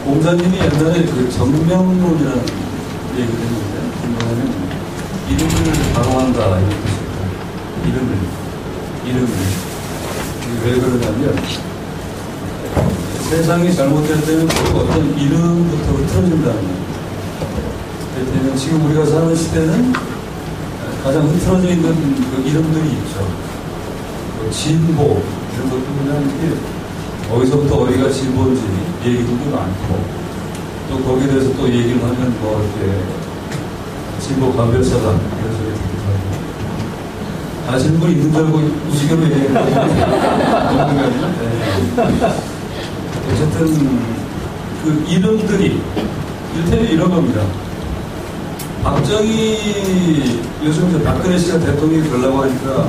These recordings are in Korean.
공자님이 옛날에 그 정명론이라는 얘기를 했는데, 뭐냐면 이름을 방어한다 이런 뜻입니다. 이름을 왜 그러냐면 세상이 잘못될 때는 어떤 이름부터 흐트러진다는 거예요. 그렇다면 지금 우리가 사는 시대는 가장 흐트러져 있는 그 이름들이 있죠. 진보 이런 것도 그냥 이게 어디서부터 어디가 진보인지 얘기들도 많고, 또 거기에 대해서 또 얘기를 하면 뭐 이렇게 진보 감별사다 이런 소리 듣기도 하고, 아시는 분 있는 줄 알고 우시개로 얘기했거든요. 어쨌든 그 이름들이 일테면 이런 겁니다. 박정희, 요즘 이제 박근혜 씨가 대통령이 되려고 하니까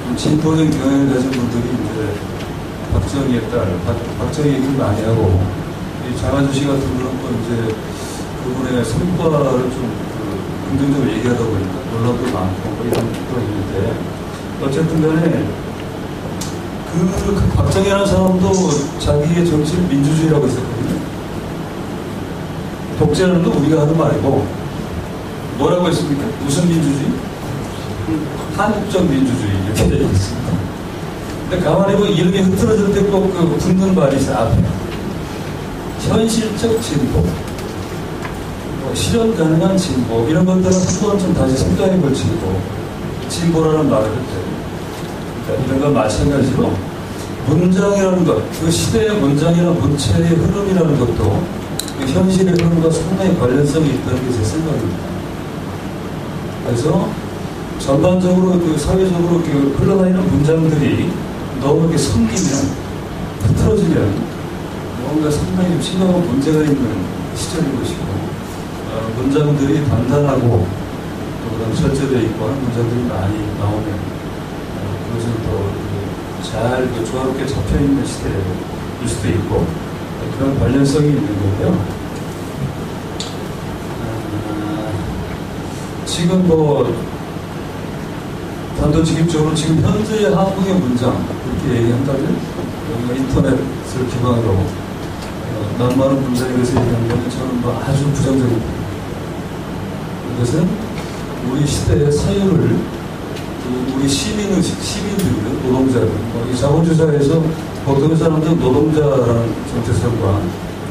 좀 진보적인 경향을 가진 분들이 이제 박정희의 딸, 박정희 얘기를 많이 하고, 이 장하주 씨 같은 분은 또 이제 그분의 성과를 좀 긍정적으로 얘기하다 보니까 논란도 많고 뭐 이런 것도 있는데, 어쨌든 간에 그 박정희라는 사람도 자기의 정치를 민주주의라고 했었거든요. 독재는 또 우리가 하는 말이고, 뭐라고 했습니까? 무슨 민주주의? 한국적 민주주의 이렇게 되어 있습니다. 근데 가만히 보면 이름이 흐트러질 때 꼭 그 붙는 말이 있어요. 앞에 현실적 진보, 실현 가능한 진보, 이런 것들은 한 번 좀 다시 생각해 볼 진보, 진보라는 말을 했대요. 그러니까 이런 건 마찬가지로 문장이라는 것, 그 시대의 문장이나 문체의 흐름이라는 것도 그 현실의 흐름과 상당히 관련성이 있다는 게 제 생각입니다. 그래서 전반적으로 그 사회적으로 그 흘러다니는 문장들이 너무 이렇게 섬기면, 흐트러지면 뭔가 상당히 좀 심각한 문제가 있는 시절인 것이고, 문장들이 단단하고 또 절제되어 있고 하는 문장들이 많이 나오면 그것은 또 잘 조화롭게 잡혀있는 시대일 수도 있고, 그런 관련성이 있는 거고요. 지금 뭐 단도직입적으로 지금 현재 한국의 문장 이렇게 얘기한다면, 인터넷을 기반으로 남많은 문장에 대해서 얘기한다면 저는 뭐 아주 부정적입니다. 이것은 우리 시대의 사유를 우리 시민들이요, 노동자들, 이 자본주의사회에서 보통의 사람들은 노동자라는 정체성과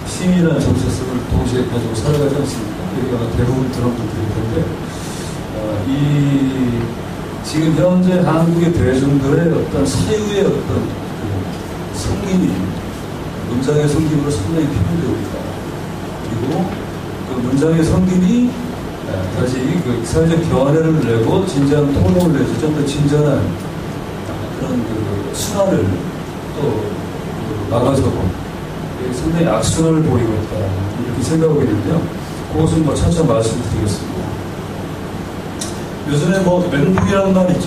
시민이라는 정체성을 동시에 가지고 살아가지 않습니까? 여기 아마 대부분 그런 분들일 텐데, 이 지금 현재 한국의 대중들의 어떤 사유의 어떤 그 성김이 문장의 성김으로 상당히 표현되고 있다. 그리고 그 문장의 성김이 다시 그 사회적 견해를 내고 진지한 토론을 내서 좀 더 진전한 그런 그 순환을 또 막아서고 상당히 악순환을 보이고 있다, 이렇게 생각하고 있는데요. 그것은 뭐 차차 말씀을 드리겠습니다. 요즘에 뭐 멘붕이라는 말 있죠.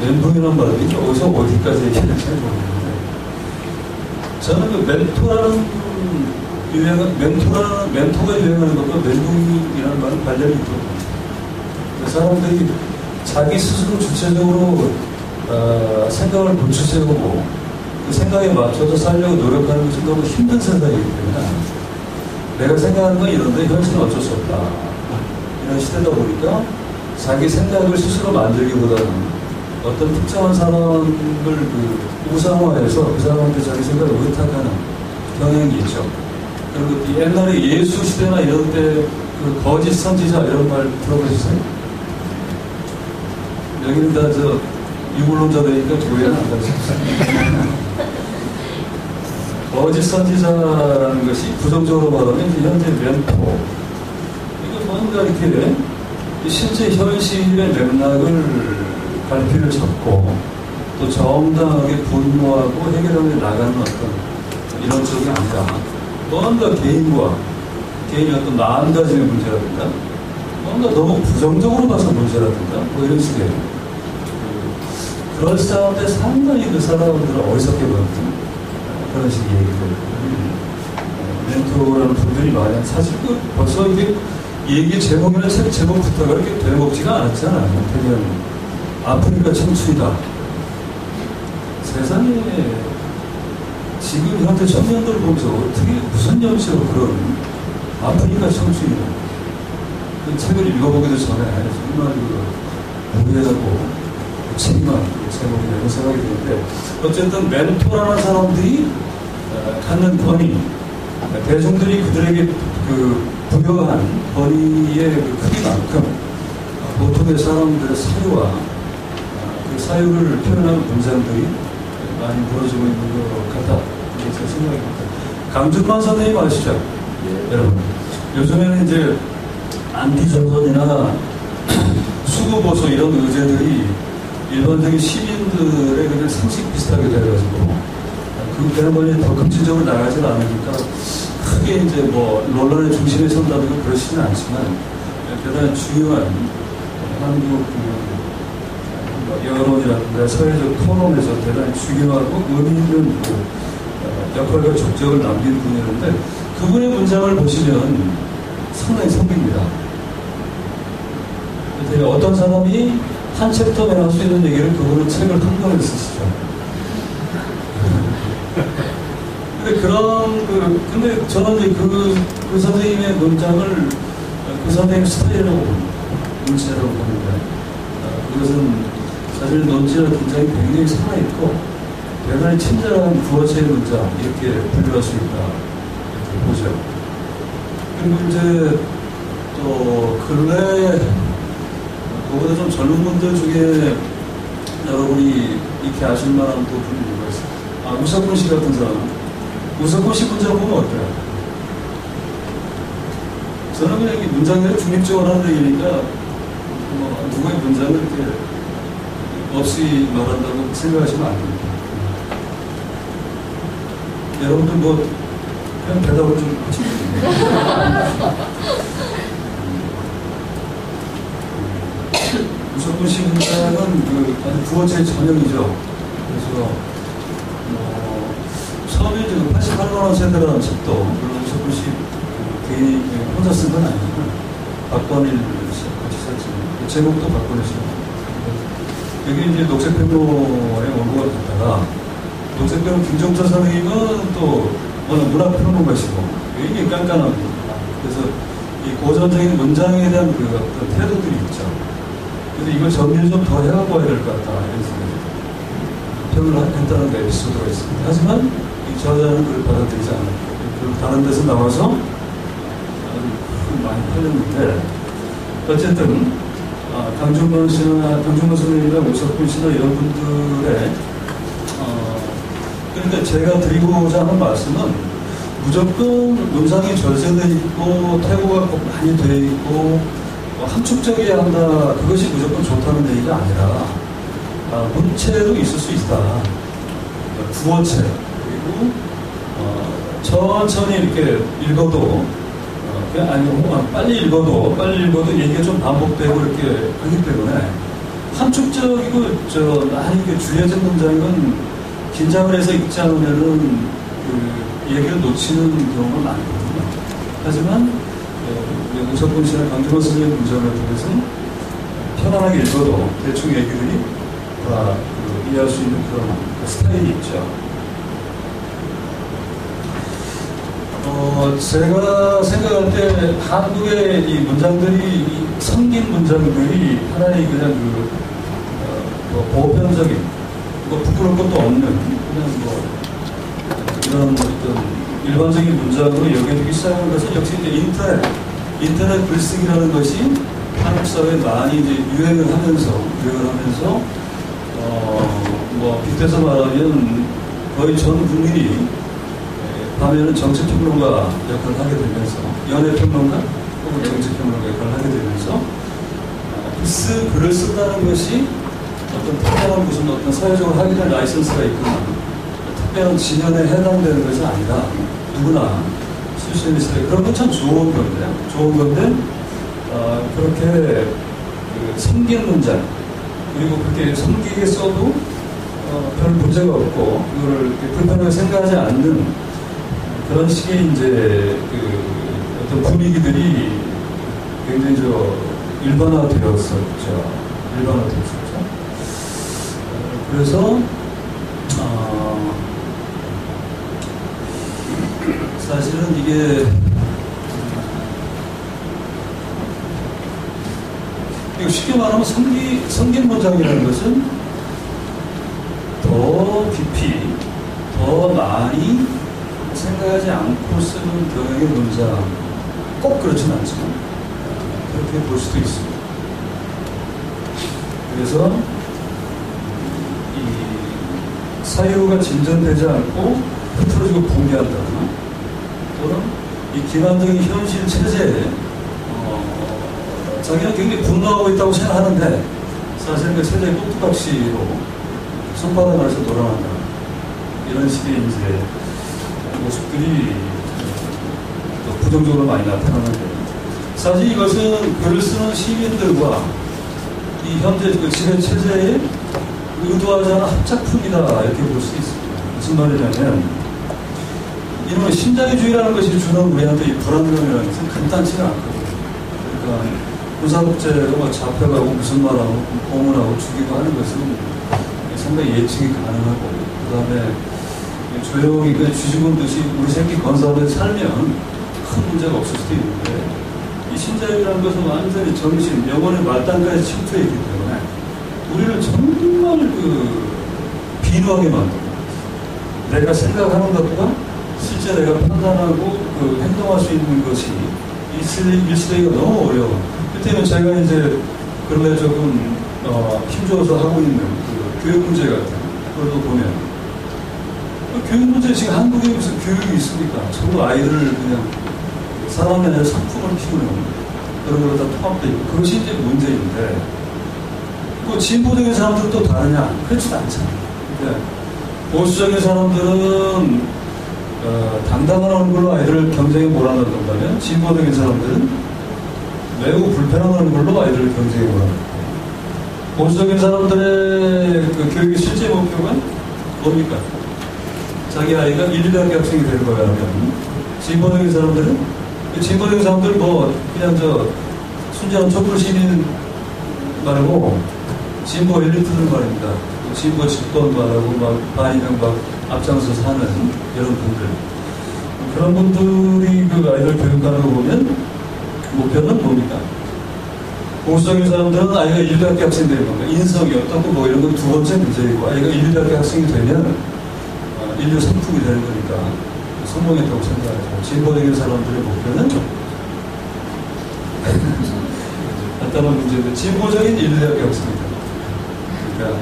멘붕이라는 말이 이게 어디서 어디까지 얘기하는지 잘 모르겠는데, 저는 그 멘토가 유행하는 것과 멘붕이라는 말은 관련이 있거든요. 사람들이 자기 스스로 주체적으로 생각을 고추세우고 그 생각에 맞춰서 살려고 노력하는 것이 너무 힘든 세상이기 때문에, 내가 생각하는 건 이런데 현실은 어쩔 수 없다, 이런 시대다 보니까 자기 생각을 스스로 만들기보다는 어떤 특정한 사람을 그 우상화해서 그 사람한테 자기 생각을 의탁하는 경향이 있죠. 그리고 옛날에 예수 시대나 이런 때 그 거짓 선지자 이런 말 들어보셨어요? 여기는 다 저 유물론자들이니까 교회는 안 가르쳤어요. 거짓 선지자라는 것이 부정적으로 말하면 현재 멘토, 이거 뭔가 이렇게 실제 현실의 맥락을 갈피를 잡고 또 정당하게 분노하고 해결하며 나가는 어떤 이런 쪽이 아니라, 뭔가 개인의 어떤 마음가짐의 문제라든가, 뭔가 너무 부정적으로 봐서 문제라든가, 뭐 이런 식의 그럴싸한데 상당히 그 사람들을 어리석게 보는 그런 식의 얘기들, 멘토라는 분들이 많이 사실 벌써 이게 얘기 제목이나 책 제목부터가 이렇게 되먹지가 않았잖아요. 그냥 아프리카 청춘이다. 세상에 지금 현재 청년들 보면서 어떻게 무슨 염치로 그런 아프리카 청춘이라고 그 책을 읽어보기도 전에 정말 무례하고 무책임한 제목이 되는 생각이 드는데 어쨌든 멘토라는 사람들이 갖는 권위 대중들이 그들에게 부여한 권위의 그 크기만큼 보통의 사람들의 사유와 그 사유를 표현하는 문장들이 많이 벌어지고 있는 것 같다. 이게 제 생각입니다. 강준만 선생님 아시죠? 예. 여러분. 요즘에는 이제 안티조선이나 수구보수 이런 의제들이 일반적인 시민들의 그냥 상식 비슷하게 돼가지고 그때는 뭐 더 금진적으로 나가지 않으니까 크게 이제 뭐 논란의 중심에 선다든가 그러시진 않지만 대단히 중요한 한국 여론이라든가 사회적 토론에서 대단히 중요하고 의미 있는 역할과 족적을 남긴 분이었는데 그분의 문장을 보시면 상당히 성깁니다. 어떤 사람이 한 챕터에 할 수 있는 얘기를 그분은 책을 한 권을 쓰시죠. 근데 저는 이제 그 선생님의 문장을 그 선생님 스타일이라고 봅니다. 문체라고 보는데 그것은 사실 논지가 굉장히 살아있고 대단히 친절한 구어체의 문장 이렇게 분류할 수 있다 이렇게 보죠. 그리고 이제 또 근래 그보다 좀 젊은 분들 중에 여러분이 이렇게 아실 만한 또 분이 누가 있어요? 우석훈 씨 같은 사람. 우석훈 씨 문장 보면 어때요? 저는 그냥 이 문장을 중립적으로 하는 얘기니까 누구의 문장을 이렇게 없이 말한다고 생각하시면 안 됩니다. 여러분들 뭐 그냥 대답을 좀 하시면 우석훈 씨 문장은 구어체의 전형이죠. 그래서 처음에 88만원 세대라는 책도 물론 우석훈 씨 개인이 혼자 쓴 건 아니고 박건일 씨 같이 썼지만 제목도 박건일 씨. 여기 이제 녹색평론에 원고가 됐다가 녹색평론 김종철 선생님은 또 문학평론가시고 굉장히 깐깐합니다. 그래서 이 고전적인 문장에 대한 그 어떤 태도들이 있죠. 그래서 이걸 정리를 좀 더 해가봐야 될 것 같다 이런 생각이 평을 했다는 그 에피소드가 있습니다. 하지만 이 저자는 그걸 받아들이지 않았고 다른 데서 나와서 많이 팔렸는데 어쨌든 강준만 선생님이나 우석훈 씨나 이런 분들의 그러니까 제가 드리고자 하는 말씀은 무조건 문장이 절세되어 있고 태고가 꼭 많이 되어 있고 함축적이어야 한다 그것이 무조건 좋다는 얘기가 아니라 문체도 있을 수 있다. 구어체 그리고 천천히 이렇게 읽어도 빨리 읽어도 얘기가 좀 반복되고 이렇게 하기 때문에 함축적이고 많이 이렇게 주의해진 문장은 긴장을 해서 읽지 않으면은 얘기를 놓치는 경우가 많거든요. 하지만 우석훈 씨나 강준호 선생님 문장을 통해서는 편안하게 읽어도 대충 얘기들이 다 이해할 수 있는 그런 스타일이 있죠. 제가 생각할 때 한국의 이 문장들이 이 성긴 문장들이 하나의 그냥 보편적인 부끄러울 것도 없는 그냥 이런 어떤 일반적인 문장으로 여겨지기 시작한 것은 역시 이제 인터넷 글쓰기라는 것이 한국 사회에 많이 이제 유행을 하면서 빗대서 말하면 거의 전 국민이 밤에는 정치평론가 역할을 하게 되면서 연예평론가 혹은 정치평론가 역할을 하게 되면서 글을 쓴다는 것이 어떤 특별한 무슨 어떤 사회적으로 하게 될 라이선스가 있거나 특별한 진연에 해당되는 것이 아니라 누구나 쓸 수 있는 시대 그런 건 참 좋은 건데 그렇게 성긴 문장 그리고 그렇게 성기게 써도 별 문제가 없고 그거를 불편하게 생각하지 않는 그런 식의 이제 어떤 분위기들이 굉장히 일반화되었었죠. 그래서 사실은 이게 쉽게 말하면 성గిం문장이라는 것은 더 깊이, 더 많이 생각하지 않고 쓰는 경향의 문장, 꼭 그렇진 않지만 그렇게 볼 수도 있습니다. 그래서 이 사유가 진전되지 않고 흐트러지고 붕괴한다거나 또는 이 기반적인 현실 체제에 자기는 굉장히 분노하고 있다고 생각하는데 사실은 그 체제의 꼭두각시로 손바닥 안에서 돌아간다. 이런 식의 이제 모습들이 또 부정적으로 많이 나타나는데 사실 이것은 글을 쓰는 시민들과 이 현재 그 지배 체제에 의도하지 않은 합작품이다 이렇게 볼 수 있습니다. 무슨 말이냐면 이런 신자유주의라는 것이 주는 우리한테 이 불안감이라는 것은 간단치가 않거든요. 그러니까 군사독재가 막 잡혀가고 무슨 말하고 고문하고 죽이고 하는 것은 상당히 예측이 가능하고 그 다음에 조용히 그 쥐죽은 듯이 우리 새끼 건사하며 살면 큰 문제가 없을 수도 있는데 이 신자유라는 것은 완전히 정신, 영혼의 말단까지 침투해 있기 때문에 우리를 정말 비누하게 만듭니다. 내가 생각하는 것과 실제 내가 판단하고 행동할 수 있는 것이 일치되기가 너무 어려워. 그때는 제가 이제 그런데 조금 힘줘서 하고 있는 교육 문제 같은 그걸 보면 교육 문제 지금 한국에 무슨 교육이 있습니까? 전부 아이들을 그냥 사람에 대한 상품을 키우는 그런 걸로 다 통합되어 있고 그것이 이제 문제인데 그 진보적인 사람들은 또 다르냐? 그렇지도 않잖아요. 그러니까 보수적인 사람들은 당당한 얼굴로 아이들을 경쟁에 몰아넣는다면 진보적인 사람들은 매우 불편한 얼굴로 아이들을 경쟁에 몰아넣고 보수적인 사람들의 그 교육의 실제 목표가 뭡니까? 자기 아이가 1, 2학기 학생이 될 거야 하면 진보적인 사람들은 진보적인 사람들은 뭐 그냥 순전한 촛불 시민 말고 진보 엘리트들 말입니다. 진보 집권 말하고 막 반이명 막 앞장서서 사는 이런 분들 그런 분들이 그 아이들 교육하는 거 보면 목표는 뭡니까? 보수적인 사람들은 아이가 1, 2학기 학생이 되는 겁니다. 인성이 어떻고 뭐 이런 건 두 번째 문제이고 아이가 1, 2학기 학생이 되면 인류 상품이 되는 거니까 성공했다고 생각하죠. 진보적인 사람들의 목표는 간단한 문제인데 진보적인 1, 2학기 학생이다. 그러니까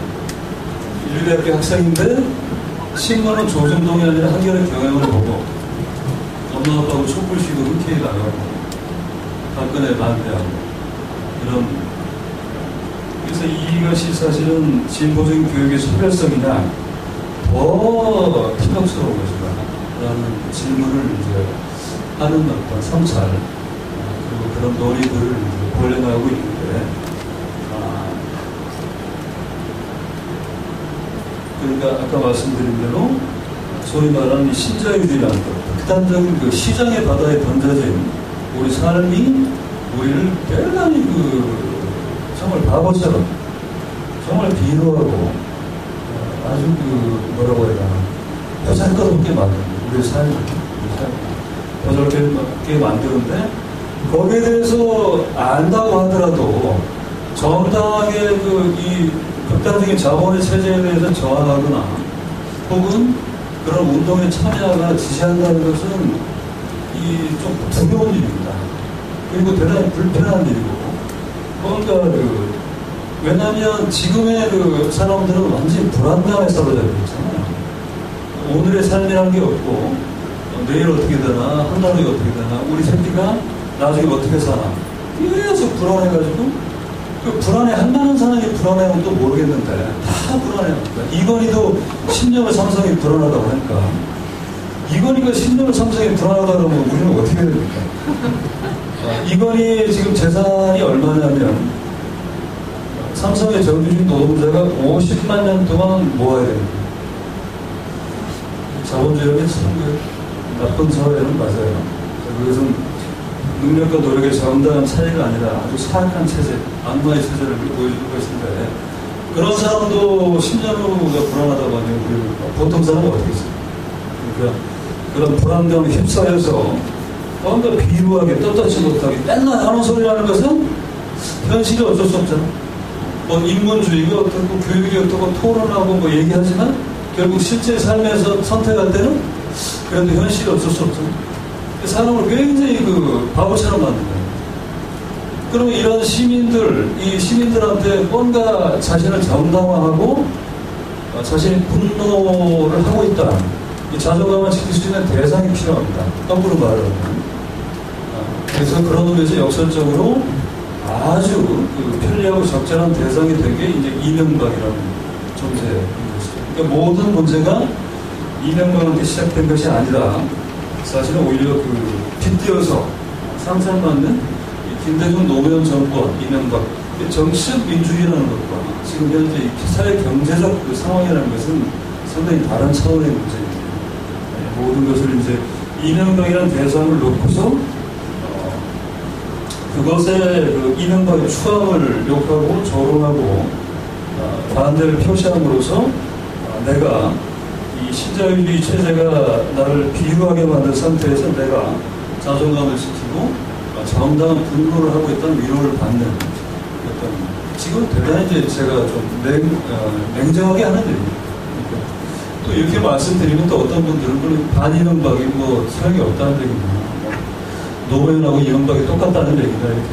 1, 2학기 학생인데 신문은 조정동이 아니라 한겨레 경향을 보고 엄마 아빠하고 촛불 시도 흔쾌히 나가고 박근혜 반대하고 그런 그래서 이것이 사실은 진보적인 교육의 소멸성이냐 더 탐욕스러운 것이다 라는 질문을 이제 하는 어떤 성찰 그리고 그런 논의들을 벌려나가고 있는데 그러니까 아까 말씀드린 대로 소위 말하는 신자유주의라는 것 극단적인 그 시장의 바다에 던져진 우리 삶이 우리를 대단히 정말 바보처럼 정말 비루하고 아주 뭐라고 해야 되나 보잘것없게 만드는 우리의 삶을 보잘것없게 만드는데 거기에 대해서 안다고 하더라도 정당하게 이 극단적인 자본의 체제에 대해서 저항하거나 혹은 그런 운동에 참여하거나 지시한다는 것은 좀 두려운 일입니다. 그리고 대단히 불편한 일이고 그러니까 왜냐하면 지금의 사람들은 완전히 불안감에 사로잡혀 있잖아요. 오늘의 삶이라는 게 없고 내일 어떻게 되나 한 달에 어떻게 되나 우리 새끼가 나중에 어떻게 사나 계속 불안해가지고 그 불안해 한나는 사람이 불안해하면 또 모르겠는데 다 불안해합니다. 이건희도 신념을 삼성이 불안하다고 하니까 이건희가 신념을 삼성이 불안하다 그러면 우리는 어떻게 해야 됩니까? 이건희 지금 재산이 얼마냐면 삼성의 정규직 노동자가 50만 년 동안 모아야 됩니다. 자본주의는 참 나쁜 사회는 맞아요. 그것은 능력과 노력의 정당한 차이가 아니라 아주 사악한 체제, 악마의 체제를 보여주는 것인데 그런 사람도 10년 후가 불안하다고 하면 우리는 보통 사람은 어떻게 했어요? 그러니까 그런 불안감에 휩싸여서 뭔가 비루하게 떳떳지 못하게 맨날 하는 소리라는 것은 현실이 어쩔 수 없잖아. 뭐 인문주의가 어떻고 교육이 어떻고 토론하고 뭐 얘기하지만 결국 실제 삶에서 선택할 때는 그래도 현실이 어쩔 수 없잖아. 사람을 굉장히 그 바보처럼 만든 거예요. 그러면 이런 이 시민들한테 뭔가 자신을 정당화하고 자신이 분노를 하고 있다. 이 자존감을 지킬 수 있는 대상이 필요합니다. 거꾸로 말하면. 그래서 그런 의미에서 역설적으로 아주 그 편리하고 적절한 대상이 된 게 이제 이명박이라는 존재인 것이죠. 그러니까 모든 문제가 이명박한테 시작된 것이 아니라 사실은 오히려 그 빗대어서 상상받는 김대중 노무현 정권, 이명박, 정치적 민주주의라는 것과 지금 현재 사회 경제적 그 상황이라는 것은 상당히 다른 차원의 문제입니다. 모든 것을 이제 이명박이라는 대상을 놓고서 그것에 그 이명박의 추함을 욕하고 조롱하고 반대를 표시함으로써 내가 이 신자유주의 체제가 나를 비루하게 만든 상태에서 내가 자존감을 지키고 정당한 분노를 하고 있다는 위로를 받는 어떤 지금 대단히 이제 제가 좀 냉정하게 하는 얘기입니다. 또 이렇게 말씀드리면 또 어떤 분들은 반이명박이 뭐 소용이 없다는 얘기입니다. 노무현하고 이명박이 똑같다는 얘기다 이렇게.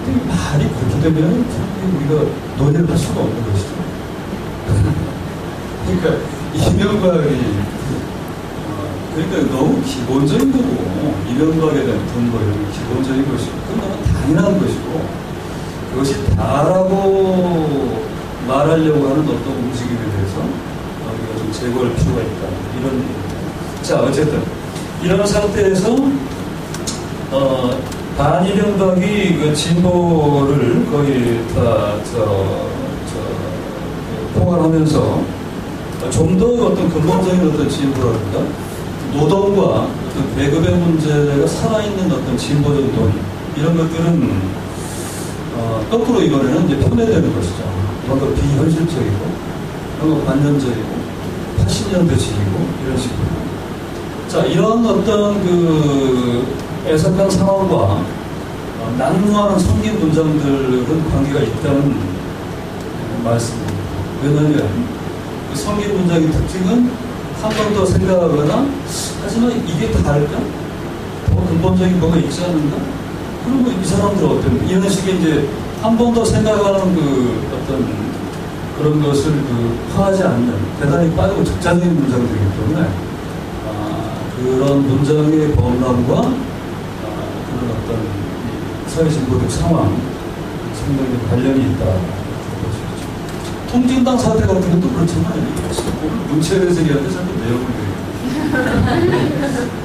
근데 말이 그렇게 되면 우리가 논의를 할 수가 없는 것이죠. 그러니까 이명박이 그러니까 너무 기본적인 거고 이명박에 대한 분노 이런 게 기본적인 것이고 그건 너무 당연한 것이고 그것이 다라고 말하려고 하는 어떤 움직임에 대해서 우리가 좀 제거할 필요가 있다 이런 얘기입니다. 자 어쨌든 이런 상태에서 반이명박이 그 진보를 거의 다 포괄하면서 좀 더 어떤 근본적인 어떤 진보라든가 노동과 어떤 계급의 문제가 살아있는 어떤 진보적 논의 이런 것들은 거꾸로 이번에는 이제 편애되는 것이죠. 뭔가 비현실적이고 뭔가 관념적이고 80년대식이고 이런 식으로. 자 이런 어떤 그 애석한 상황과 난무하는 성긴 문장들은 관계가 있다는 말씀입니다. 왜냐하면 그 성긴 문장의 특징은 한 번 더 생각하거나 하지만 이게 다를까? 더 근본적인 뭐가 있지 않은가? 그러면 이 사람들은 어떤 이런 식의 이제 한 번 더 생각하는 그 어떤 그런 것을 그 화하지 않는 대단히 빠르고 적자적인 문장들이기 때문에 그런 문장의 범람과 그런 어떤 사회진보적 상황 상당히 관련이 있다. 통진당 사태 같은 것도 그렇잖아요. 문체를 얘기하는데 자꾸 내용을 얘기해요.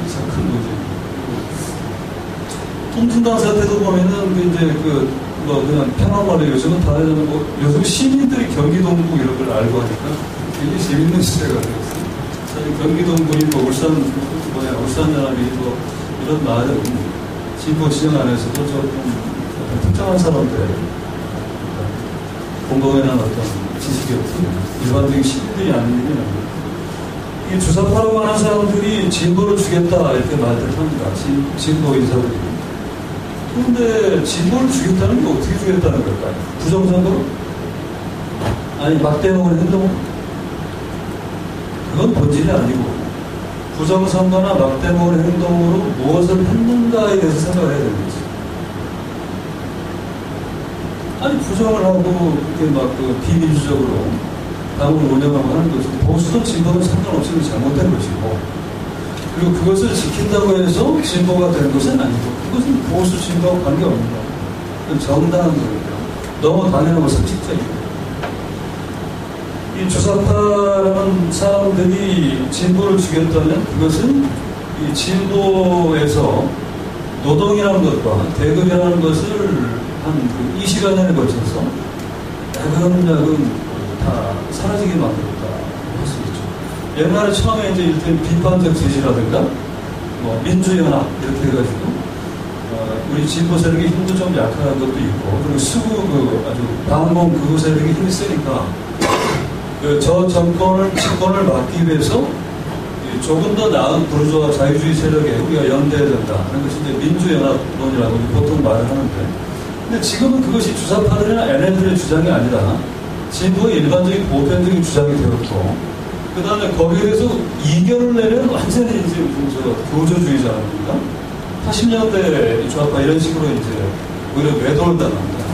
참 큰 문제. 통진당 사태도 보면은 이제 그냥 평화말에 요즘은 다 요즘 시민들이 경기동부 이런 걸 알고 하니까 굉장히 재밌는 시대가 되었어요. 사실 경기동부인 울산연합이 이런 말은 진보 진영 안에서도 조금 특정한 사람들의 공공연한 어떤 지식이었고 일반적인 시민들이 아닌 일이 아닙니다. 이 주사파라고 하는 사람들이 진보를 주겠다 이렇게 말들을 합니다. 진보 인사들이. 그런데 진보를 주겠다는 게 어떻게 주겠다는 걸까요? 부정선거? 아니 막대먹은 행동? 그건 본질이 아니고 부정선거나 막대먹은 행동으로 무엇을 했는가에 대해서 생각을 해야 되는 거지. 아니 부정을 하고 이렇게 막 그 비민주적으로 당을 운영하고 하는 것은 보수도 진보는 상관없이 잘못된 것이고 그리고 그것을 지킨다고 해서 진보가 되는 것은 아니고 그것은 보수 진보와 관계없는 거예요. 그건 정당한 거예요. 너무 당연하고 상식적이고 이 주사파라는 사람들이 진보를 주겠다면 그것은 이 진보에서 노동이라는 것과 대급이라는 것을 한 이 시간에 거쳐서 야금야금 다 사라지게 만들었다 할 수 있죠. 옛날에 처음에 이제 일단 비판적 지지라든가 뭐 민주연합 이렇게 해가지고 우리 진보 세력의 힘도 좀 약한 것도 있고 그리고 수구 아주 반공 극우 세력의 힘이 세니까 저 정권을 집권을 막기 위해서 조금 더 나은 부르주아 자유주의 세력에 우리가 연대해야 된다 하는 것이 이제 민주연합론이라고 보통 말을 하는데, 근데 지금은 그것이 주사파들이나 NL들의 주장이 아니라 진보의 일반적인 보편적인 주장이 되었고, 그 다음에 거기에 대해서 이견을 내면 완전히 이제 무슨 교조주의자 아닙니까? 80년대 주사파 이런 식으로 이제 오히려 매도를 당합니다.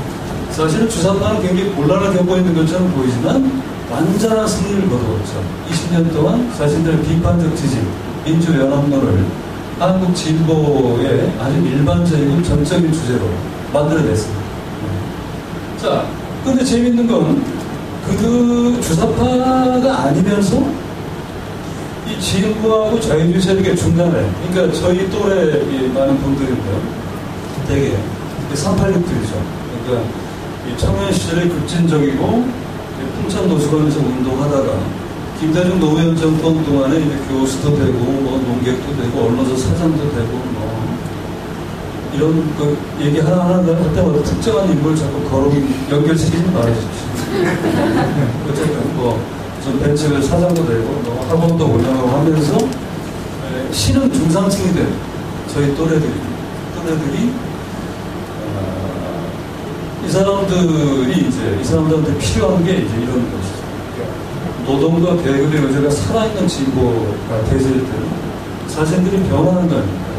사실은 주사파는 굉장히 곤란을 겪고 있는 것처럼 보이지만 완전한 승리를 거두었죠. 20년 동안 자신들의 비판적 지지, 민주연합론을 한국 진보의 아주 일반적이고 전적인 주제로 만들어냈습니다. 자, 근데 재밌는 건 그 주사파가 아니면서 이 진보하고 자유주의 세력의 중간에, 그러니까 저희 또래 많은 분들인데요, 되게 386들이죠. 그러니까 이 청년 시절에 급진적이고 풍천 노숙하면서 운동하다가 김대중 노무현 정권 동안에 이제 교수도 되고 뭐 농객도 되고 언론사 사장도 되고 뭐 이런 그 얘기 하나하나 할 때마다 특정한 인물을 자꾸 연결시키지 말아주십시오. 어쨌든 좀 벤처 사장도 되고 뭐 학원도 운영하고 하면서 신흥 중상층이 된 저희 또래들이 이 사람들한테 필요한 게 이제 이런 것이죠. 노동과 계급의 의제가 살아있는 진보가 되실 때는 자신들이 변화하는 거 아닙니까?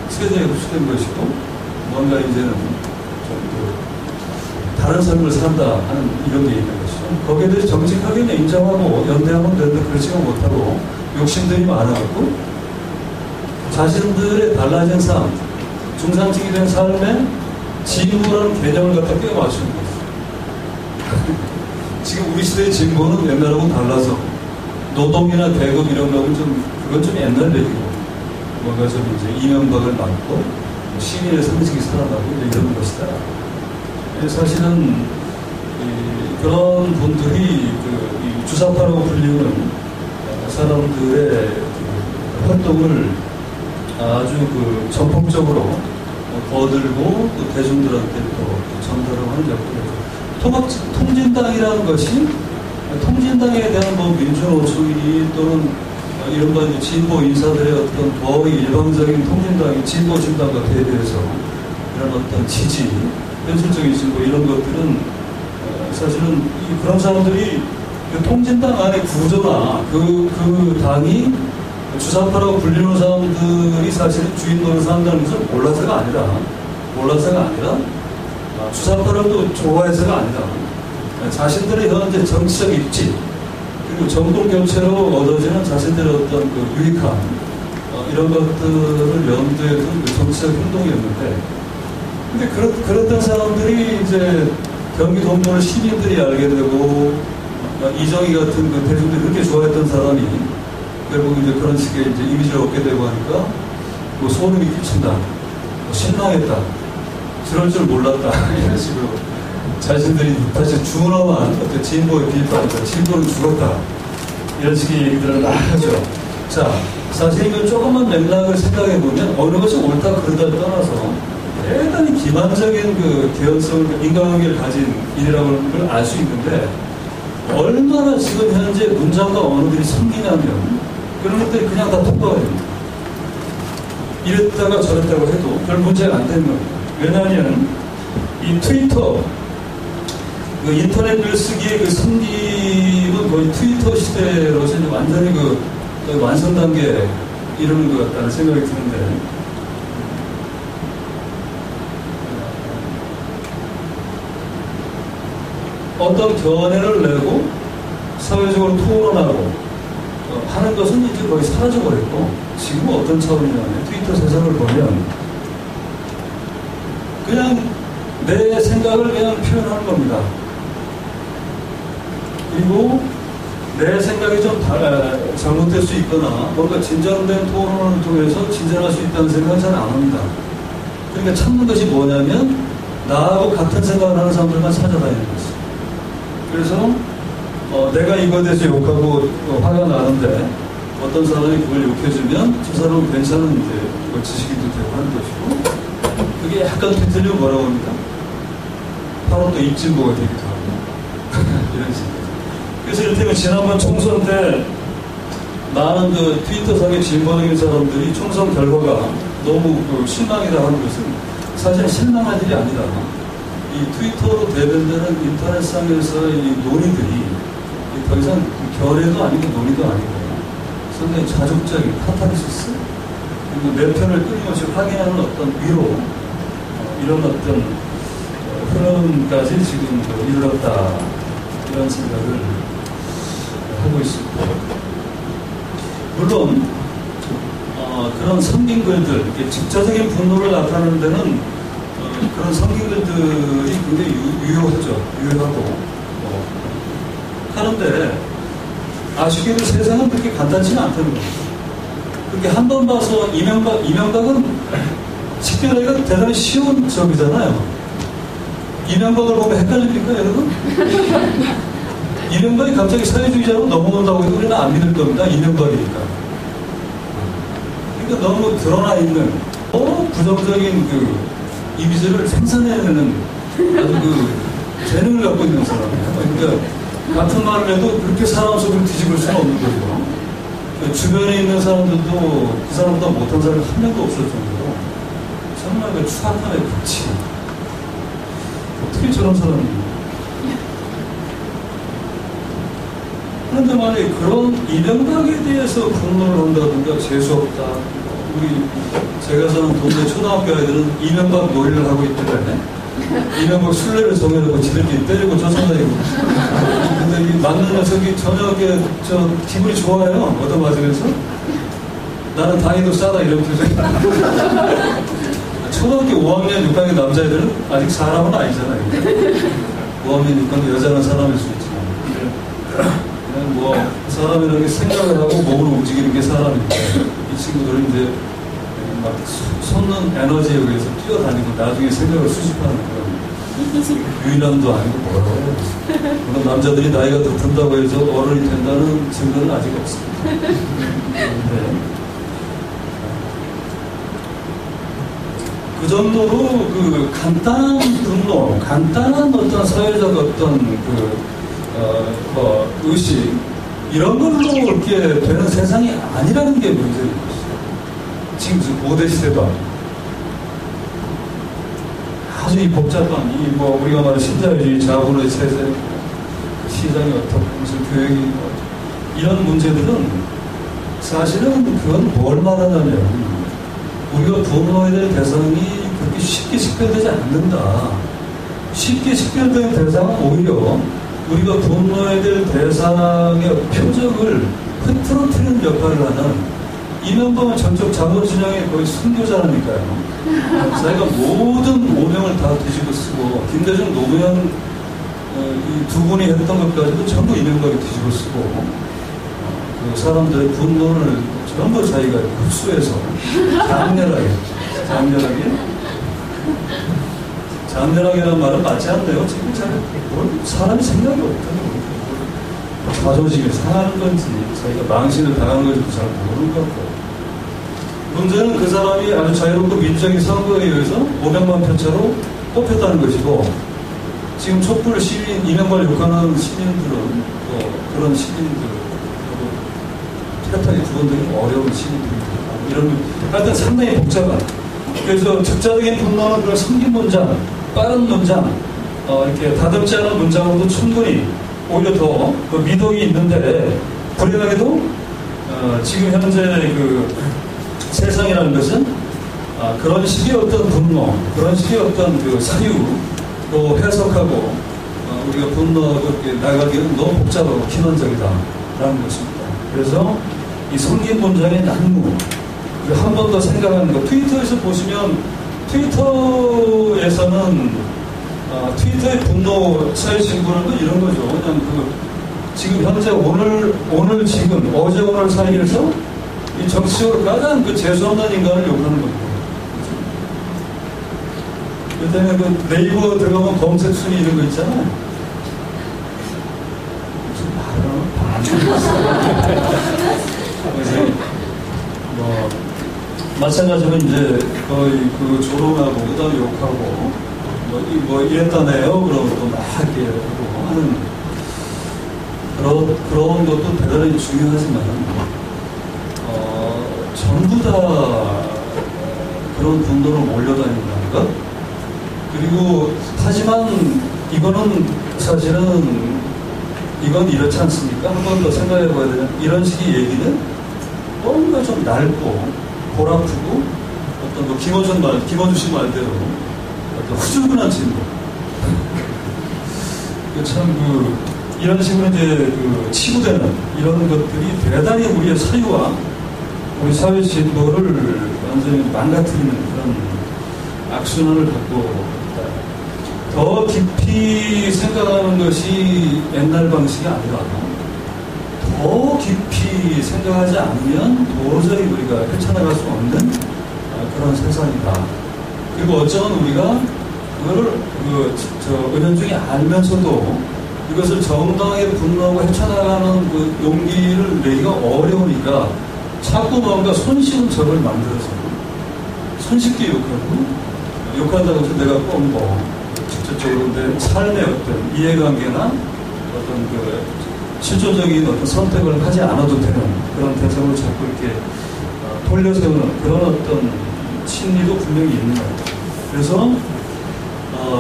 세대에 흡수된 것이고, 뭔가 이제는 좀 다른 삶을 산다 하는 이런 게 있는 것이죠. 거기에 대해서 정직하게 인정하고 연대하면 되는데 그렇지가 못하고 욕심들이 많아갖고 자신들의 달라진 삶, 중상층이 된 삶에 진보라는 개념을 갖다 끼워 맞추는 거죠. 지금 우리 시대의 진보는 옛날하고 달라서 노동이나 계급 이런 거는 그건 좀 옛날 얘기고, 뭔가 좀 이제 이명박을 맞고 시민의 상식이 살아나고 이런 것이다. 사실은 그런 분들이 이 주사파라고 불리는 사람들의 활동을 아주 전폭적으로 거들고 또 대중들한테 또 전달하고 하는 역할을 했죠. 통진당이라는 것이 통진당에 대한 뭐 민주노총이 또는 이른바 진보 인사들의 어떤 거의 일방적인 통진당이 진보 진당과 대비해서 이런 어떤 지지, 현실적인 진보 이런 것들은 사실은 그런 사람들이 그 통진당 안의 구조나 그 당이 주사파라고 불리는 사람들이 사실은 주인 노릇을 한다는 것을 몰라서가 아니라 주사파를 또 좋아해서가 아니라 자신들의 현재 정치적 입지 그리고 정권 교체로 얻어지는 자신들의 어떤 그 유익함 이런 것들을 염두에 둔 정치적 행동이었는데, 근데 그랬던 사람들이 이제 경기 동부를 시민들이 알게 되고 이정희 같은 그 대중들이 그렇게 좋아했던 사람이 결국 이제 그런 식의 이제 이미지를 얻게 되고 하니까 뭐 소름이 끼친다, 뭐 신나겠다, 저럴 줄 몰랐다 이런 식으로 자신들이 다시 준엄한 어떤 진보의 비판이다, 진보는 죽었다 이런 식의 얘기들을 막 하죠. 자, 사실 이건 조금만 맥락을 생각해 보면 어느 것이 옳다 그르다를 떠나서 대단히 기만적인 그 개연성을 인간관계를 가진 일이라는 걸 알 수 있는데, 얼마나 지금 현재 문장과 언어들이 생기냐면 그런 것들이 그냥 다 통과가 됩니다. 이랬다가 저랬다고 해도 별 문제가 안 되는 겁니다. 왜냐하면 이 트위터, 그 인터넷 글쓰기의 그 승기는 거의 트위터 시대로서 완전히 그 완성 단계에 이르는 것 같다는 생각이 드는데, 어떤 견해를 내고 사회적으로 토론하고 하는 것은 이제 거의 사라져버렸고, 지금은 어떤 차원이냐면 트위터 세상을 보면 그냥 내 생각을 그냥 표현하는 겁니다. 그리고 내 생각이 좀 잘못될 수 있거나 뭔가 진전된 토론을 통해서 진전할 수 있다는 생각은 잘 안 합니다. 그러니까 찾는 것이 뭐냐면 나하고 같은 생각을 하는 사람들만 찾아다니는 거죠. 그래서 내가 이거에 대해서 욕하고 화가 나는데 어떤 사람이 그걸 욕해주면 저 사람은 괜찮은 이제 지식인도 되고 하는 것이고, 그게 약간 뒤틀리면 뭐라고 합니까? 바로 또 입진보가 되기도 하고 이런 식으로. 그래서 이를테면 지난번 총선 때 많은 그 트위터상의 진보적인 사람들이 총선 결과가 너무 그 실망이다 하는 것은 사실 실망할 일이 아니다. 이 트위터로 대변되는 인터넷상에서의 이 논의들이 더 이상 결의도 아니고 논의도 아니고 상당히 자족적인 카타르시스, 그리고 내 편을 끊임없이 확인하는 어떤 위로, 이런 어떤 흐름까지 지금 이르렀다, 이런 생각을 하고 있습니다. 물론 그런 성긴 글들, 직접적인 분노를 나타내는 데는 그런 성긴 글들이 굉장히 유효하죠. 유효하고 하는데 아쉽게도 세상은 그렇게 간단치는 않다는 겁니다. 그렇게 한 번 봐서 이명박은 식별하기가 대단히 쉬운 적이잖아요. 이명박을 보면 헷갈립니까, 여러분? 이명박이 갑자기 사회주의자로 넘어온다고 해도 우리는 안 믿을 겁니다. 이명박이니까. 그러니까 너무 드러나 있는 부정적인 그 이미지를 생산해내는 아주 그 재능을 갖고 있는 사람이에요. 그러니까 같은 말을 해도 그렇게 사람 속을 뒤집을 수는 없는 거죠. 주변에 있는 사람들도 그 사람보다 못한 사람이 한 명도 없을 정도로 정말 그 추악함의 극치. 어떻게 저런 사람이. 그런데 만약에 그런 이명박에 대해서 분노를 한다든가 재수없다. 제가 사는 동네 초등학교 아이들은 이명박 놀이를 하고 있더래. 이명박 술래를 정해놓고 지들끼리 때리고 쫓아다니고. 근데 이 맞는 녀석이 저녁에 기분이 좋아요. 얻어맞으면서. 나는 당이도 싸다 이런 표정이. 초등학교 5학년, 6학년 남자애들은 아직 사람은 아니잖아요. 5학년, 6학년 여자는 사람일 수 있지만. 그냥 뭐 사람이라는 게 생각을 하고 몸으로 움직이는 게 사람인데 이 친구들은 이제 막 솟는 에너지에 의해서 뛰어다니고 나중에 생각을 수집하는 그런 유인함도 아니고 뭐라고 물론 남자들이 나이가 더 든다고 해서 어른이 된다는 증거는 아직 없습니다. 그런데 그 정도로 그 간단한 분노, 간단한 어떤 사회적 어떤 의식 이런 걸로 이렇게 되는 세상이 아니라는 게 문제인 것이죠. 지금 고대 시대도 아니고 아주 이 복잡한 이 우리가 말하는 신자유주의, 자본의 세세, 시장이 어떻고 무슨 교육이 이런 문제들은 사실은 그건 뭘 말하냐면 우리가 분노해야 될 대상이 그렇게 쉽게 식별되지 않는다. 쉽게 식별된 대상은 오히려 우리가 분노해야 될 대상의 표적을 흐트러뜨리는 역할을 하는 이명박은 저쪽 자본시장의 거의 순교자라니까요. 자기가 모든 오명을 다 뒤집어 쓰고 김대중, 노무현 이 두 분이 했던 것까지도 전부 이명박이 뒤집어 쓰고 그 사람들의 분노를 전부 자기가 흡수해서 장렬하게라는 말은 맞지 않네요. 지금 사람이 생각이 없다는 자존심이 상하는 건지 자기가 망신을 당하는 건지도 잘 모르는 것 같고 문제는 그 사람이 아주 자유롭고 민주적인 선거에 의해서 500만 표차로 뽑혔다는 것이고 지금 촛불 시민, 이명박을 욕하는 시민들은 또 그런 시민들 뚜렷하게 구분되기 어려운 시민들입니다. 이런 하여튼 상당히 복잡한 그래서 적자적인 분노는 그런 성긴 문장, 빠른 문장 이렇게 다듬지 않은 문장으로도 충분히 오히려 더 미덕이 있는데 불행하게도 지금 현재 그 세상이라는 것은 그런 식의 어떤 분노, 그런 식의 어떤 그 사유로 해석하고 우리가 분노하고 이렇게 나가기는 너무 복잡하고 기본적이다라는 것입니다. 그래서 이 성긴 문장의 난무 한 번 더 생각하는 거. 트위터에서 보시면 트위터에서는 트위터의 분노 사회 신고는 이런 거죠. 그냥 지금 현재 오늘 지금 어제 오늘 사이에서 이 정치적으로 가장 그 재수없는 인간을 욕하는 겁니다. 그때는 그 네이버 들어가면 검색 순위 이런 거 있잖아요. 무슨 말을 하면 그래서 마찬가지로 이제 거의 그 조롱하고 그다음에 욕하고 이랬다네요. 그러면 또 막 이렇게 하고 하는 그런 것도 대단히 중요하지만 전부 다 그런 분노로 몰려다닌다는 것. 그리고 하지만 이거는 사실은 이건 이렇지 않습니까? 한 번 더 생각해 봐야 되는 이런 식의 얘기는 뭔가 좀 낡고 골아프고 어떤 뭐 김어준 씨 말대로 어떤 후줄근한 진보. 참 이런 식으로 이제 치부되는 이런 것들이 대단히 우리의 사유와 우리 사회 진보를 완전히 망가뜨리는 그런 악순환을 갖고 있다. 더 깊이 생각하는 것이 옛날 방식이 아니라 더 깊이 생각하지 않으면 도저히 우리가 헤쳐나갈 수 없는 그런 세상이다. 그리고 어쩌면 우리가 그거를 은연중에 알면서도 이것을 정당하게 분노하고 헤쳐나가는 그 용기를 내기가 어려우니까 자꾸 뭔가 손쉬운 적을 만들어서 손쉽게 욕한다고 해서 내가 꼭 직접적으로 내 삶의 어떤 이해관계나 어떤 실존적인 어떤 선택을 하지 않아도 되는 그런 대상으로 자꾸 이렇게 돌려세우는 그런 어떤 심리도 분명히 있는 것 같아요. 그래서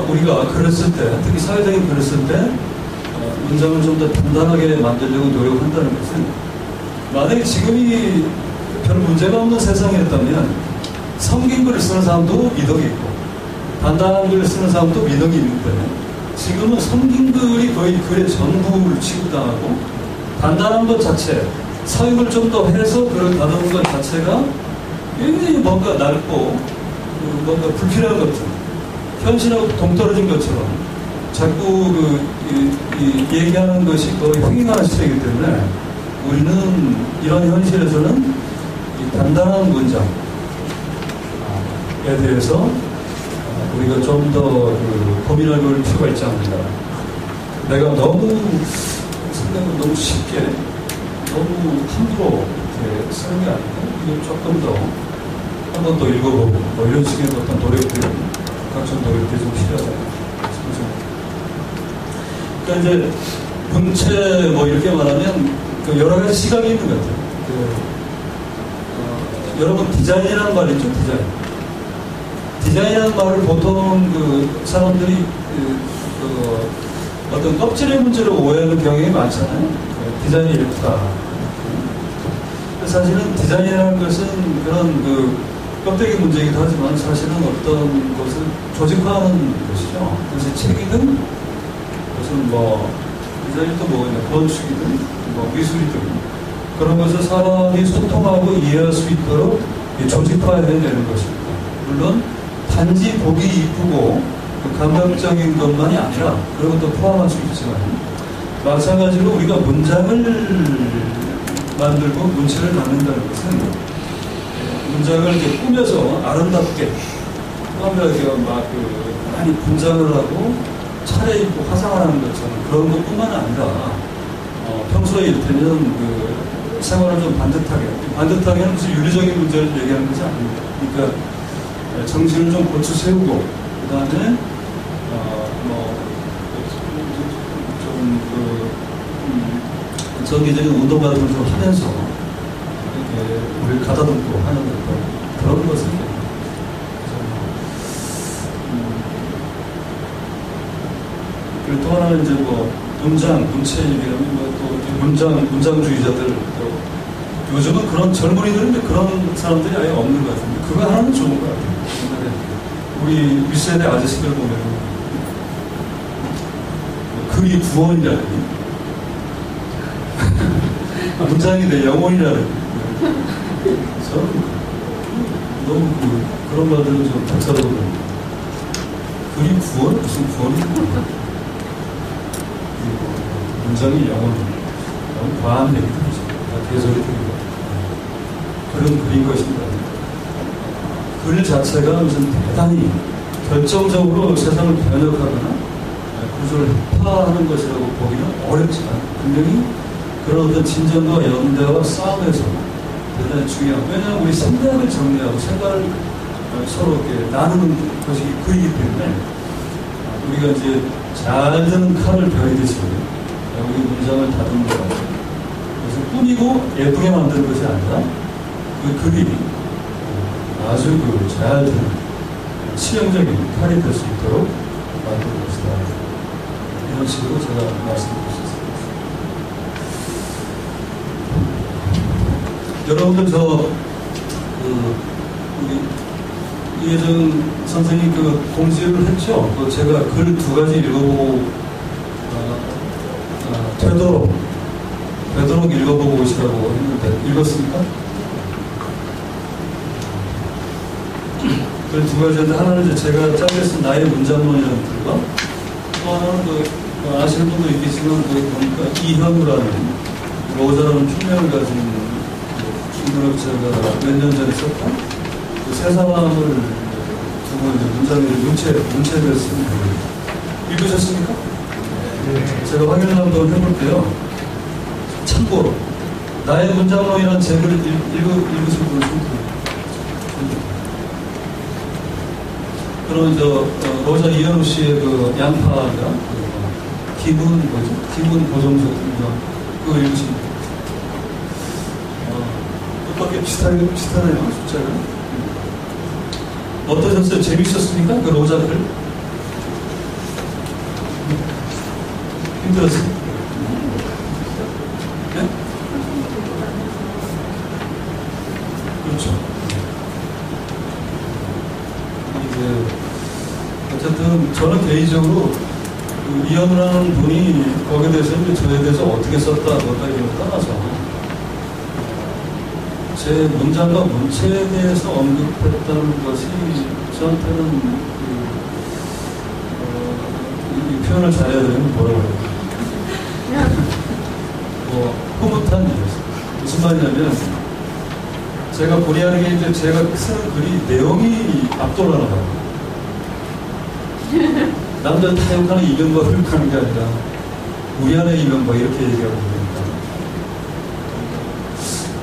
우리가 그랬을 때, 특히 사회적인 그랬을 때 문장을 좀 더 단단하게 만들려고 노력한다는 것은 만약에 지금이 별 문제가 없는 세상이었다면 성긴 글을 쓰는 사람도 미덕이 있고 단단한 글을 쓰는 사람도 미덕이 있는데 지금은 성긴 글이 거의 글의 전부를 취급당하고 단단한 것 자체, 사용을 좀 더 해서 글을 다루는 것 자체가 굉장히 뭔가 낡고 뭔가 불필요한 것들, 현실하고 동떨어진 것처럼 자꾸 얘기하는 것이 거의 횡행하는 시대이기 때문에 우리는 이런 현실에서는 이 단단한 문장에 대해서 우리가 좀 더 고민할 필요가 있지 않는가. 내가 너무 생각을 너무 쉽게 너무 함부로 이렇게 쓰는 게 아니고 이걸 조금 더 한 번 더 읽어보고 뭐 이런 식의 어떤 노력들, 각종 노력들이 좀 필요하다. 그러니까 이제 문체 뭐 이렇게 말하면 여러 가지 시각이 있는 것 같아요. 여러분 디자인이라는 말이 있죠, 디자인이라는 말을 보통 사람들이 어떤 껍질의 문제로 오해하는 경향이 많잖아요. 디자인이 예쁘다. 사실은 디자인이라는 것은 그런 껍데기 문제이기도 하지만 사실은 어떤 것을 조직화하는 것이죠. 그래서 책이든 무슨 디자인이 또 뭐냐, 건축이든 미술이든 그런 것을 사람이 소통하고 이해할 수 있도록 조직화해내는 것입니다. 물론 단지 보기 이쁘고 감각적인 것만이 아니라 그런 것도 포함할 수 있지만 마찬가지로 우리가 문장을 만들고 문체를 만든다는 것은 문장을 이렇게 꾸며서 아름답게 꾸며서 많이 분장을 하고 차려입고 화상을 하는 것처럼 그런 것뿐만 아니라 평소에 이를테면 생활을 좀 반듯하게는 무슨 윤리적인 문제를 얘기하는 것이 아닙니다. 그러니까 정신을 좀 고쳐 세우고 그 다음에 정기적인 운동 같은 걸 좀 하면서 이렇게 우리를 가다듬고 하는 그런 것을 그리고 또 하나는 이제 문체 얘기하면 또 문장주의자들 요즘은 그런 젊은이들은 그런 사람들이 아예 없는 것 같은데 그거 하나는 좋은 것 같아요. 우리 윗세대 아저씨들 보면 글이 구원이라든지 문장이 내 영혼이라는 저는 너무 그런 말들은 좀 박사로도 글이 구원? 무슨 구원입니까? 문장이 영혼 너무 과한 얘기들이죠. 개소리들이고 그런 글인 것입니다. 글 자체가 무슨 대단히 결정적으로 세상을 변혁하거나 구조를 파하는 것이라고 보기는 어렵지만 분명히 그런 어떤 진전과 연대와 싸움에서 대단히 중요하고 왜냐하면 우리 생각을 정리하고 생각을 서로 이렇게 나누는 것이 글이기 때문에 우리가 이제 잘 드는 칼을 베이듯이 우리 문장을 다듬는 것 같아요. 그래서 꾸미고 예쁘게 만드는 것이 아니라 그 글이 아주 잘 치명적인 칼이 될 수 있도록 만들 것이다. 이런 식으로 제가 말씀드릴 수 있습니다. 여러분들 우리 이혜정 선생님 공지를 했죠. 제가 글 2가지 읽어보고 되도록 읽어보고 오시라고 했는데 읽었습니까? 글 2가지인데 하나는 이제 제가 짜게 쓴 나의 문장론이라는 글과 또 하나는 아시는 분도 있겠지만 보니까 이현우라는 로자라는 필명을 가진 중문학자가 몇 년 전에 썼던 세 사람을 두고 이제 문장을 문체를 쓴 글 읽으셨습니까? 네. 제가 확인을 한번 해볼게요. 참고로 나의 문장론이라는 책을 읽으신 분은 그러면 로자 이현우 씨의 양파가 기분 보정소 그거 읽으십니까? 뜻밖의 비슷하네요, 숫자가. 어떠셨어요? 재밌었습니까? 그 로자 글? 힘들었어요? 네? 그렇죠. 어쨌든 저는 개인적으로 이현우라는 분이 거기에 대해서 저에 대해서 어떻게 썼다 이런 걸 떠나서 제 문장과 문체에 대해서 언급했다는 것이 저한테는 이 표현을 잘해야 되면 뭐라고 해야 흐뭇한 일이었어요. 무슨 말이냐면 제가 본의 아니게 이제 제가 쓰는 글이 내용이 압도하는 거예요. 남들 다 욕하는 이명박을 욕하는 게 아니라 우리 안에 이명박 이렇게 얘기하고 있으니까.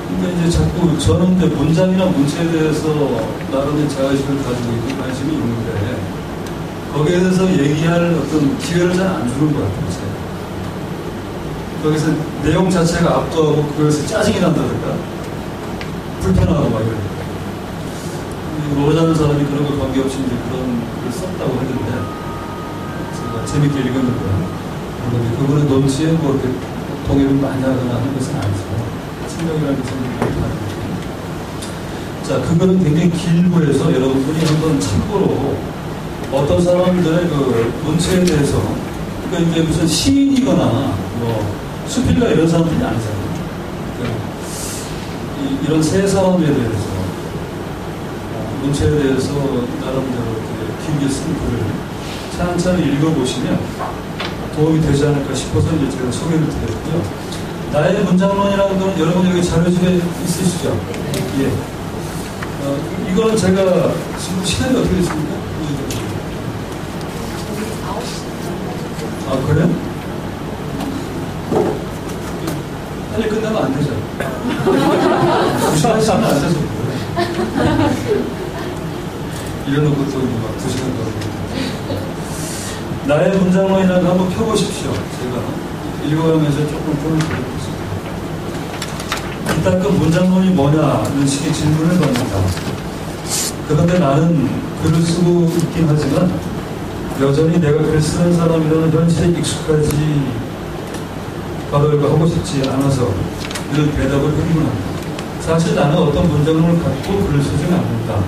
근데 이제 자꾸 저는 이제 문장이나 문체에 대해서 나름의 자의식을 가지고 있고 관심이 있는데 거기에 대해서 얘기할 어떤 기회를 잘 안 주는 것 같아요. 제가. 거기서 내용 자체가 압도하고 그것에 짜증이 난다든가 불편하고 막 이러니까. 로자는 사람이 그런 거 관계없이 이제 그런 글을 썼다고 했는데 제가 재밌게 읽었는데 그분의 논지에 뭐 이렇게 동의를 많이 하거나 하는 것은 아니지만 생명이라는 것은 많이 다릅니다. 자, 그거는 굉장히 길고 해서 여러분들이 한번 참고로 어떤 사람들의 문체에 대해서 그러니까 이제 무슨 시인이거나 뭐 수필가 이런 사람들이 아니잖아요. 그러니까 이런 세 사람에 대해서 문체에 대해서 나름대로 길게 쓴 글을 차근차근 읽어보시면 도움이 되지 않을까 싶어서 이제 제가 소개를 드렸고요. 나의 문장론이라는 건 여러분 여기 자료집에 있으시죠? 예. 이거는 제가 지금 시간이 어떻게 됐습니까? 아, 그래요? 빨리 끝나면 안 되죠? 2시간 안 돼서 이래놓고 또 막 2시간 걸리고. 나의 문장론이라는 거 한번 펴보십시오. 제가 읽어가면서 조금 표현을 드려보겠습니다. 일단 그 문장론이 뭐냐는 식의 질문을 받는다. 그런데 나는 글을 쓰고 있긴 하지만 여전히 내가 글 쓰는 사람이라는 현실에 익숙하지 하고 싶지 않아서 이런 대답을 하기만 합니다. 사실 나는 어떤 문장론을 갖고 글을 쓰지는 않는다.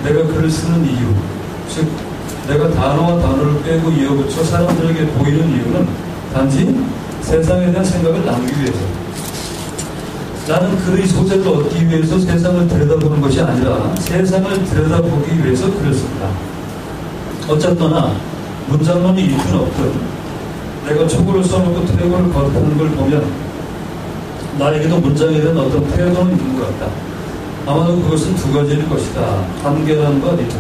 내가 글을 쓰는 이유, 즉 내가 단어와 단어를 빼고 이어붙여 사람들에게 보이는 이유는 단지 세상에 대한 생각을 나누기 위해서. 나는 글의 소재를 얻기 위해서 세상을 들여다보는 것이 아니라 세상을 들여다보기 위해서 글을 쓴다. 어쨌거나 문장론이 있든 없든 내가 촉구를 써놓고 퇴고를 거듭하는 걸 보면 나에게도 문장에 대한 어떤 태도는 있는 것 같다. 아마도 그것은 2가지일 것이다. 간결함과 리듬.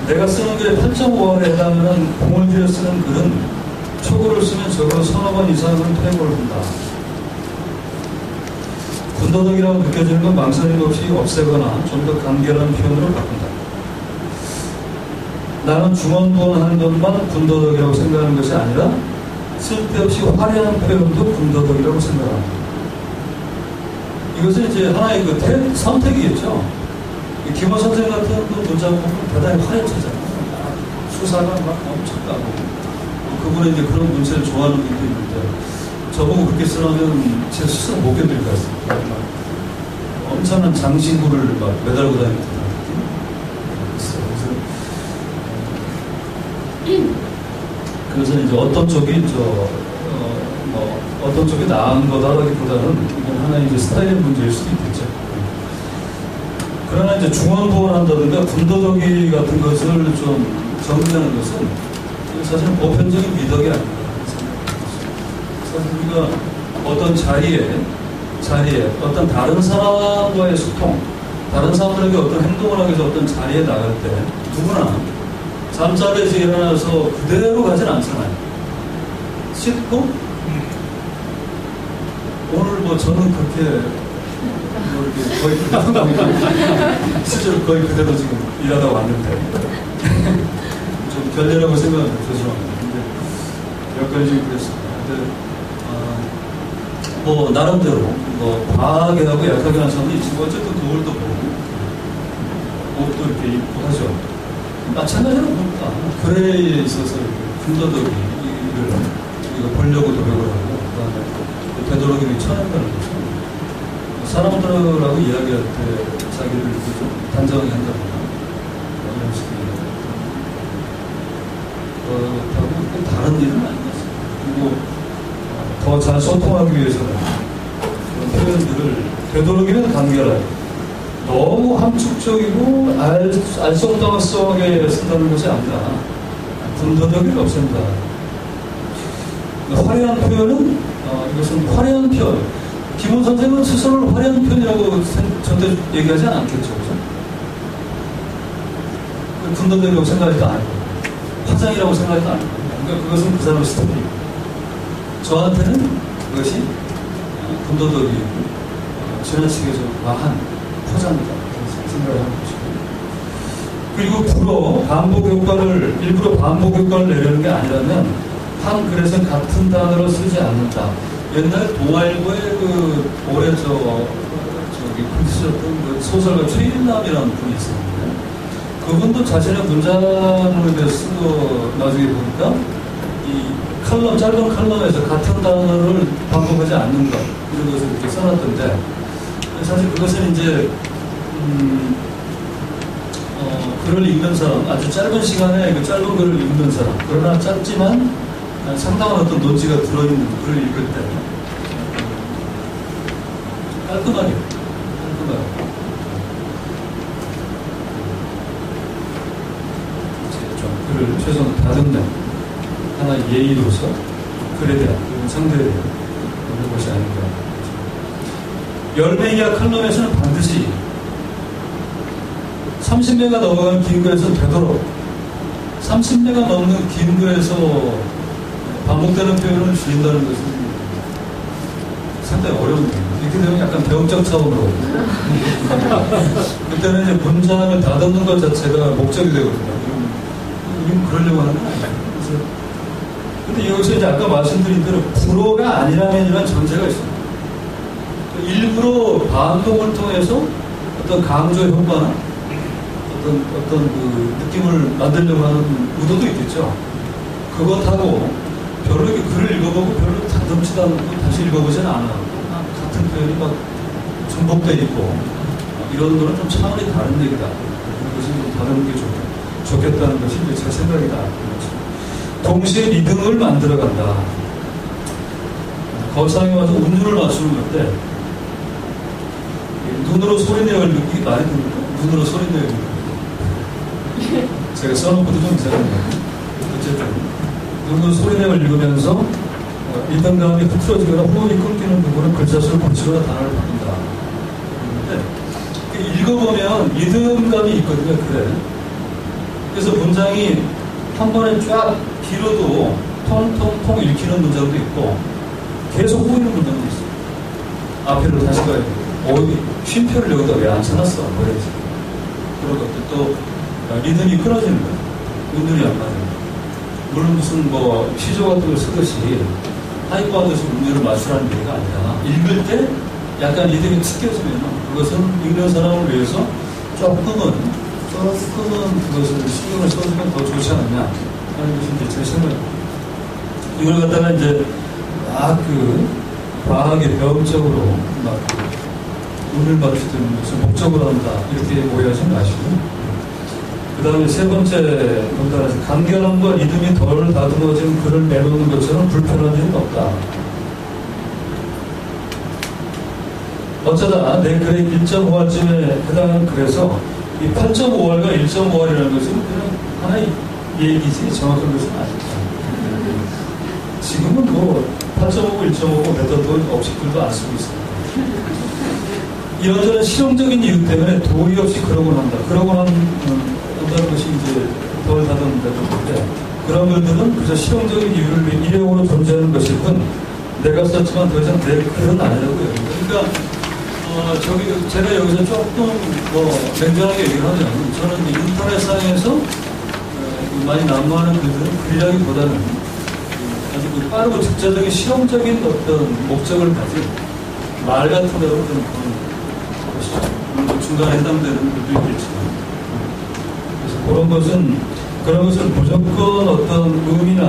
내가 쓰는 글의 8.5알에 해당하는 공을 들여 쓰는 글은 촉구를 쓰면 적어도 서너 번 이상은 퇴고를 한다. 군더더기라고 느껴지는 건 망설임 없이 없애거나 좀 더 간결한 표현으로 바꾼다. 나는 중언부언 하는 것만 군더더기라고 생각하는 것이 아니라 쓸데없이 화려한 표현도 군더더기라고 생각합니다. 이것은 이제 하나의 그 선택이겠죠. 김호 선생 같은 그 문장 보면 대단히 화려하잖아요. 수사가 막 엄청 까고. 그분은 이제 그런 문체를 좋아하는 분도 있는데, 저보고 그렇게 쓰라면 제 스스로 못 견딜 것 같습니다. 엄청난 장신구를 막 매달고 다니는 듯한 느낌? 그래서 이제 어떤 쪽이 어떤 쪽이 나은 거다라기보다는 이건 하나의 이제 스타일의 문제일 수도 있겠죠. 그러나 이제 중원보원한다든가 군더더기 같은 것을 좀 정리하는 것은 사실 보편적인 미덕이 아닙니다. 사실 우리가 어떤 자리에 어떤 다른 사람과의 소통, 다른 사람들에게 어떤 행동을 하기 위해서 어떤 자리에 나갈 때 누구나 잠자리에서 일어나서 그대로 가진 않잖아요. 씻고 오늘 뭐 저는 그렇게 이렇게 거의 실제로 거의 그대로 지금 일하다 왔는데 좀 결례라고 생각하면 죄송합니다. 근데 몇 가지 그랬습니다. 근데 뭐 나름대로 뭐 과하게 하고 약하게 하는 사람도 있지만 어쨌든 거울도 보고 옷도 이렇게 입고 하죠. 마찬가지로 봅니다. 그래에 있어서 군더더기 이거 보려고 노력을 하고 그다음에 되도록이면 쳐낸다는 거죠. 사람들하고 이야기할 때 자기를 좀 단정히 한다거나 이런 식으로 그렇다고 다른 일은 아닌 것 같습니다. 그리고 더 잘 소통하기 위해서는 그런 표현들을 되도록이면 간결하게 너무 함축적이고 알 수 없다고 속에 쓴다는 것이 아니라 군더더기를 없앤다. 화려한 표현은 이것은 화려한 표현. 김훈 선생은 스스로를 화려한 표현이라고 절대 얘기하지 않겠죠. 그죠? 군더더기라고 생각하지도 않고 화장이라고 생각하지도 않고 그러니까 그것은 그 사람의 스타일이고 저한테는 그것이 군더더기 지나치게 좀 과한 포장이다 생각을 하는 것이고 그리고 일부러 반복 효과를 내려는 게 아니라면 한 글에서는 같은 단어를 쓰지 않는다. 옛날 동아일보의 그 올해 저기 글 쓰셨던 그 소설가 최일남이라는 분이 있었는데 그분도 자신의 문장을 이렇게 쓴 거 나중에 보니까 이 짧은 칼럼에서 같은 단어를 반복하지 않는 것 이런 것을 이렇게 써놨던데 사실 그것은 이제 글을 읽는 사람 아주 짧은 시간에 그 짧은 글을 읽는 사람 그러나 짧지만 상당한 어떤 논지가 들어있는 글을 읽을 때 깔끔하게 좀 글을 최소한 다듬는 하나의 예의로서 글에 대한 상대에 대한 그런 것이 아닌가. 열매이야 칼럼에서는 반드시 30매가 넘어가는 긴 글에서는 되도록 30매가 넘는 긴 글에서 반복되는 표현을 줄인다는 것은 상당히 어려운 일입니다. 이렇게 되면 약간 배움적 차원으로 그때는 이제 문장을 다듬는 것 자체가 목적이 되거든요. 우리는 그러려고 하는 건 아니에요. 근데 여기서 이제 아까 말씀드린 대로 불어가 아니라면이라는 전제가 있습니다. 일부러 반복을 통해서 어떤 강조 효과나 어떤 그 느낌을 만들려고 하는 의도도 있겠죠. 그것하고 별로 이렇게 글을 읽어보고 별로 다듬지도 않고 다시 읽어보지는 않아요. 같은 표현이 막重複돼 있고 이런 거는 좀 차원이 다른 얘기다. 그것이 좀 다른 게 좋겠다는 것이 제 생각이다. 동시에 리듬을 만들어간다. 거상에 와서 운율을 맞추는 건데 눈으로 소리내어 읽기 말이 됩니까? 눈으로 소리내어 읽기 제가 써놓고도 좀 이상한데 어쨌든 눈으로 소리내어 읽으면서 리듬감이 흐트러지거나 호흡이 끊기는 부분은 글자수를 고치거나 단어를 바꾼다. 그런데 읽어보면 리듬감이 있거든요. 그래. 그래서 문장이 한 번에 쫙 길어도 통통통 읽히는 문장도 있고 계속 보이는 문장도 있어요. 앞에로 다시 가야 되고 쉼표를 여기다 왜 안 쳐놨어? 뭐랬지? 그런 것들 또 리듬이 끊어지는 거예요. 운율이 안 맞아요. 물론 무슨 뭐 시조 같은 걸 쓰듯이 하이퍼 하듯이 운율을 맞추라는 얘기가 아니라 읽을 때 약간 리듬이 튀겨지면 그것은 읽는 사람을 위해서 조금은 그것을 신경을 써주면 더 좋지 않느냐 하는 것이 이제 제 생각입니다. 이걸 갖다가 이제 막 과하게 병적으로 막 눈을 맞추는 것을 목적으로 한다 이렇게 오해하지 마시고, 그 다음에 세 번째 본단에서 간결함과 리듬이 덜 다듬어진 글을 내놓는 것처럼 불편한 일은 없다. 어쩌다 내 글의 1.5화쯤에 해당하는 글에서 이 8.5화가 1.5화라는 것은 그냥 하나의 얘기지 정확한 것은 아니다. 지금은 뭐 8.5고 1.5고 메터도 업식들도 안 쓰고 있습니다. 이런저런 실용적인 이유 때문에 도리 없이 그러곤 한다. 그러곤 한다는 것이 이제 덜 다듬는다는 건데, 그런 글들은 그저 실용적인 이유를 위해 일회용으로 존재하는 것일 뿐 내가 썼지만 더 이상 내 글은 아니라고요. 그러니까 제가 여기서 조금 냉정하게 얘기를 하면, 저는 인터넷상에서 많이 난무하는 글들은 글이라기보다는 아주 빠르고 직접적인 실용적인 어떤 목적을 가진 말 같은 데로 좀 중간에 해당되는 것도 있겠지만, 그래서 그런 것을 무조건 어떤 의미나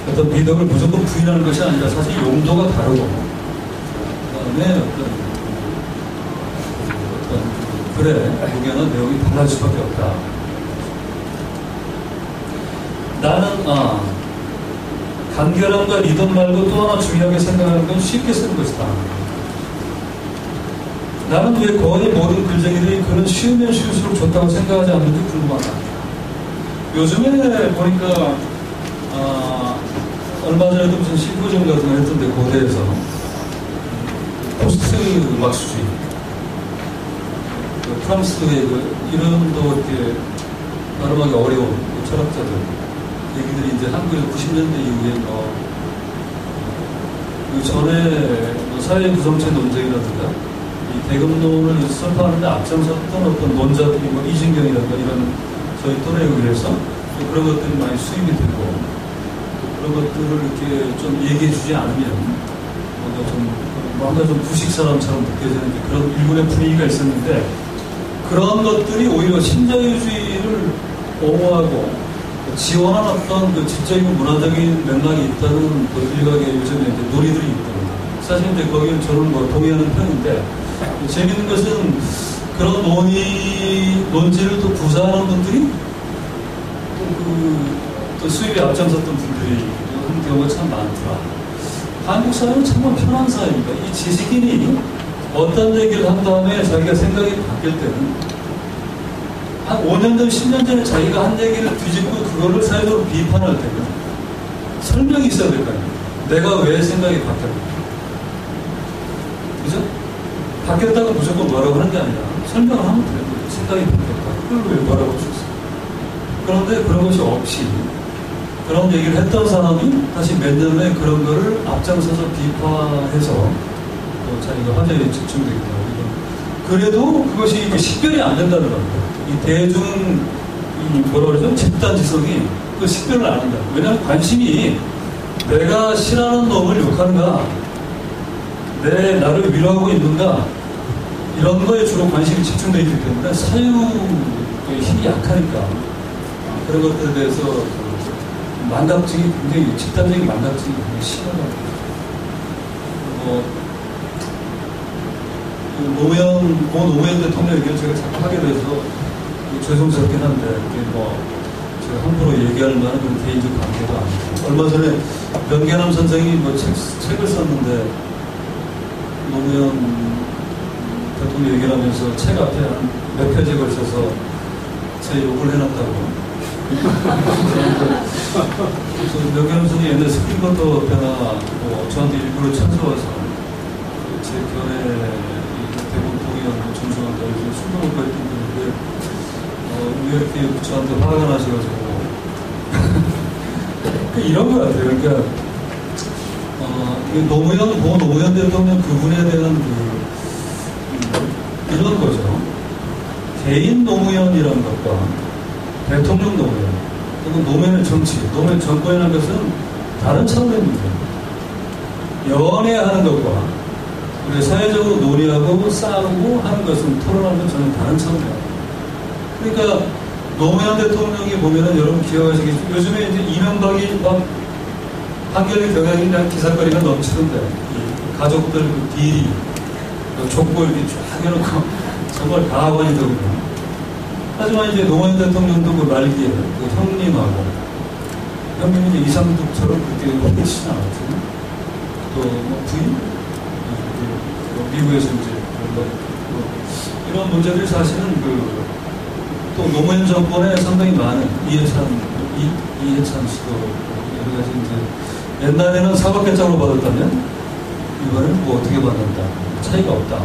어떤 미덕을 무조건 부인하는 것이 아니라 사실 용도가 다르고, 그다음에 글의 무게나 내용이 달라질 수밖에 없다. 나는 간결함과 리듬 말고 또 하나 중요하게 생각하는 건 쉽게 쓰는 것이다. 나는 왜 거의 모든 글쟁이들이 글은 쉬우면 쉬울수록 좋다고 생각하지 않는지 궁금하다. 요즘에 보니까 얼마 전에도 무슨 심포지엄 같은 거 했던데, 고대에서 포스트 막수주의, 프랑스의 이름도 이렇게 발음하기 어려운 철학자들 얘기들이 이제 한국에서 90년대 이후에 그 전에 사회 구성체 논쟁이라든가 이 대금론을 설파하는데 앞장섰던 어떤 논자들이 이진경이라든가 이런 저희 또래에 의해서 그런 것들이 많이 수입이 되고, 그런 것들을 이렇게 좀 얘기해 주지 않으면 뭔가 좀 부식 사람처럼 느껴지는 그런 일본의 분위기가 있었는데, 그런 것들이 오히려 신자유주의를 옹호하고 지원한 어떤 지적이고 문화적인 맥락이 있다는 일각의 요즘에 이제 논의들이 있거든요. 사실 이제 거기는 저는 동의하는 편인데, 재밌는 것은 그런 논지를 또 구사하는 분들이 또 수입에 앞장섰던 분들이 하는 경우가 참 많더라. 한국 사회는 정말 편한 사회입니다. 이 지식인이 어떤 얘기를 한 다음에 자기가 생각이 바뀔 때는 한 5년 전, 10년 전에 자기가 한 얘기를 뒤집고 그거를 사회적으로 비판할 때는 설명이 있어야 될 거 아니에요. 내가 왜 생각이 바뀌었는지. 그죠? 바뀌었다고 무조건 뭐라고 하는 게 아니라 설명을 하면 돼요. 생각이 바뀌었다. 그걸 왜 뭐라고 할 수 있어요. 그런데 그런 것이 없이 그런 얘기를 했던 사람이 다시 몇 년 후에 그런 거를 앞장서서 비판해서 자기가 화제에 집중되기도 하고, 그래도 그것이 이제 식별이 안 된다는 겁니다. 이 대중, 뭐라 그러죠? 집단지성이 그 식별을 안 한다. 왜냐하면 관심이 내가 싫어하는 놈을 욕하는가, 나를 위로하고 있는가, 이런 거에 주로 관심이 집중되어 있기 때문에 사유의 힘이 약하니까 그런 것들에 대해서 망각증이 굉장히, 집단적인 망각증이 굉장히 심하다. 노무현 대통령 얘기를 제가 자꾸 하게 돼서 죄송스럽긴 한데, 제가 함부로 얘기할 만한 그런 개인적 관계도 아니고, 얼마 전에 명계남 선생이 책을 썼는데, 노무현 대통령 얘기를 하면서 책 앞에 한 몇 페이지에 걸쳐서 제 욕을 해놨다고. 그래서 명계남 선생이 옛날 스크린버터 때나 저한테 일부러 찾아와서 제 견해 대부분 동의하고 존중한다 이렇게 술 먹을 거 했던 분인데, 왜 이렇게 저한테 화가 나셔가지고 이런 거 같아요. 그러니까 노무현 대통령 그분에 대한 이런 거죠. 개인 노무현이라는 것과 대통령 노무현, 그리고 노무현의 정치, 노무현 정권이라는 것은 다른 차원의 문제입니다. 연애하는 것과 우리가 사회적으로 논의하고 싸우고 하는 것은 토론하는 전혀 다른 차원이에요. 그러니까 노무현 대통령이 보면은 여러분 기억하시겠죠? 요즘에 이제 이명박이 막 한겨레 경향이나 기사거리가 넘치던데 가족들 그 비리, 족보 이렇게 쫙 해놓고 정말 가관이 되거든요. 하지만 이제 노무현 대통령도 그 말기에 그 형님이 이제 이상득처럼 그렇게 혼내치진 않았거든요. 또 뭐 부인? 미국에서 이제 이런 문제들이 사실은 또 노무현 정권에 상당히 많은 이해찬 씨도 여러 가지 이제 옛날에는 사법개장으로 받았다면 이번엔 뭐 어떻게 받는다 차이가 없다.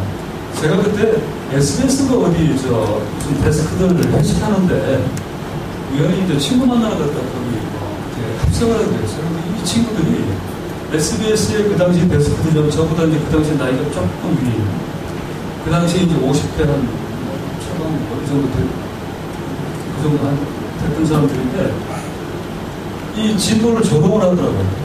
제가 그때 SBS가 어디 무슨 데스크들 회식하는데 우연히 이제 친구 만나러 갔다 거기 합성을 하게 됐어요. 이 친구들이 SBS의 그 당시 데스크들 저보다 이제 그 당시 나이가 조금 위에 그 당시 이제 50대 한 초반 이 정도 그 정도 한 됐던 사람들인데 이 진도를 조롱을 하더라고요.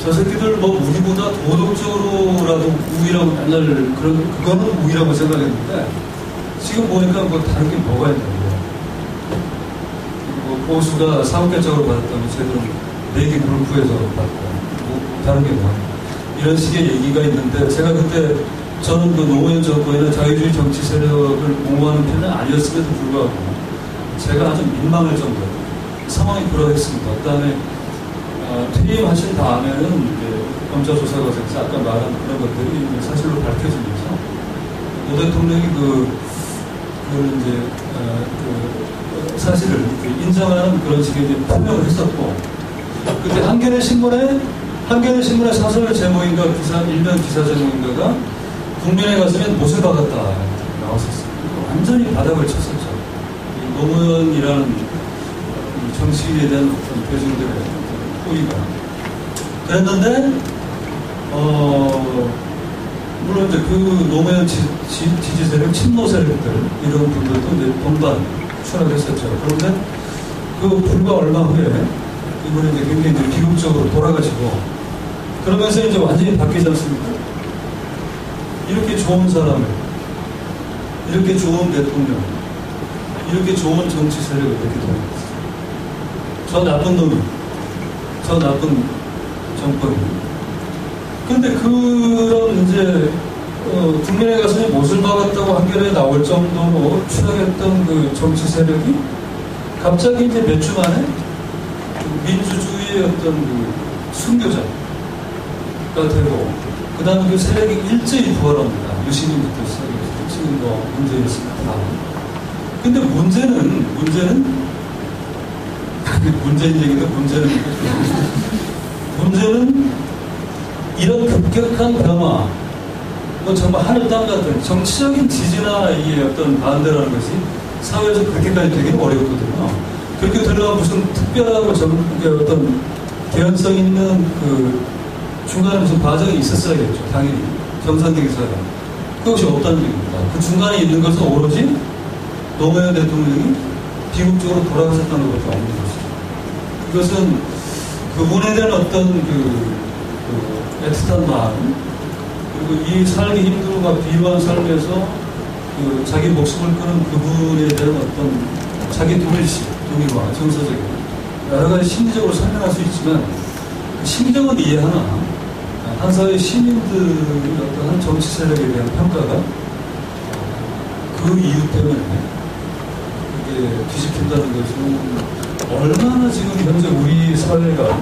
저 새끼들 뭐 우리보다 도덕적으로라도 우위라고 맨날 그거는 우위라고 생각했는데 지금 보니까 뭐 다른 게 뭐가 있냐고. 뭐 보수가 사업개장으로 받았더니 쟤들은 내기 골프에서 받고 뭐 다른 게 뭐야. 이런 식의 얘기가 있는데 제가 그때 저는 그 노무현 정권이나 자유주의 정치 세력을 옹호하는 편은 아니었음에도 불구하고 제가 아주 민망할 정도로 상황이 그러했습니다. 그다음에 퇴임하신 다음에는 이제 검찰 조사 과정에서 아까 말한 그런 것들이 사실로 밝혀지면서 노 대통령이 그걸 이제 사실을 인정하는 그런 식의 이제 표명을 했었고 그때 한겨레 신문에 사설 제목인가 일면 기사 제목인가가 국민의 가슴에 못을 박았다 나왔었어요. 완전히 바닥을 쳤었죠. 노무현이라는 정치인에 대한 어떤 대중들의 호의가 그랬는데 물론 이제 그 노무현 지지 세력, 친노 세력들 이런 분들도 이제 동반 추락했었죠. 그런데 그 불과 얼마 후에 이번에 이제 굉장히 이제 비극적으로 돌아가시고 그러면서 이제 완전히 바뀌지 않습니까? 이렇게 좋은 사람을, 이렇게 좋은 대통령, 이렇게 좋은 정치 세력을 이렇게 돌아갔어요. 저 나쁜 놈이, 저 나쁜 정권이. 근데 그런 이제 국민의 가슴에 못을 박았다고 한겨레에 나올 정도로 추락했던 그 정치 세력이 갑자기 이제 몇 주 만에 민주주의의 어떤 그 순교자가 되고 그 다음에 그 세력이 일제히 부활합니다. 유시민부터 시작해서 지금 뭐 문제였습니다. 근데 문제는 문제인 얘기도 문제는 이런 급격한 변화 뭐 정말 하늘 땅 같은 정치적인 지지나 이 어떤 반대라는 것이 사회에서 그렇게까지 되게 어렵거든요. 그렇게 들어가면 무슨 특별하고 어떤 개연성 있는 그 중간에 무슨 과정이 있었어야겠죠. 당연히 정상적인 사회. 그것이 없다는 얘기입니다. 그 중간에 있는 것은 오로지 노무현 대통령이 비극적으로 돌아가셨다는 것밖에 없는 것이죠. 이것은 그분에 대한 어떤 애틋한 마음 그리고 이 살기 힘들고 비루한 삶에서 자기 목숨을 끊은 그분에 대한 어떤 자기 동의와 정서적인 여러 가지 심리적으로 설명할 수 있지만 그 심정은 이해하나 한 사회 시민들의 어떤 한 정치 세력에 대한 평가가 그 이유 때문에 이게 뒤집힌다는 것은 얼마나 지금 현재 우리 사회가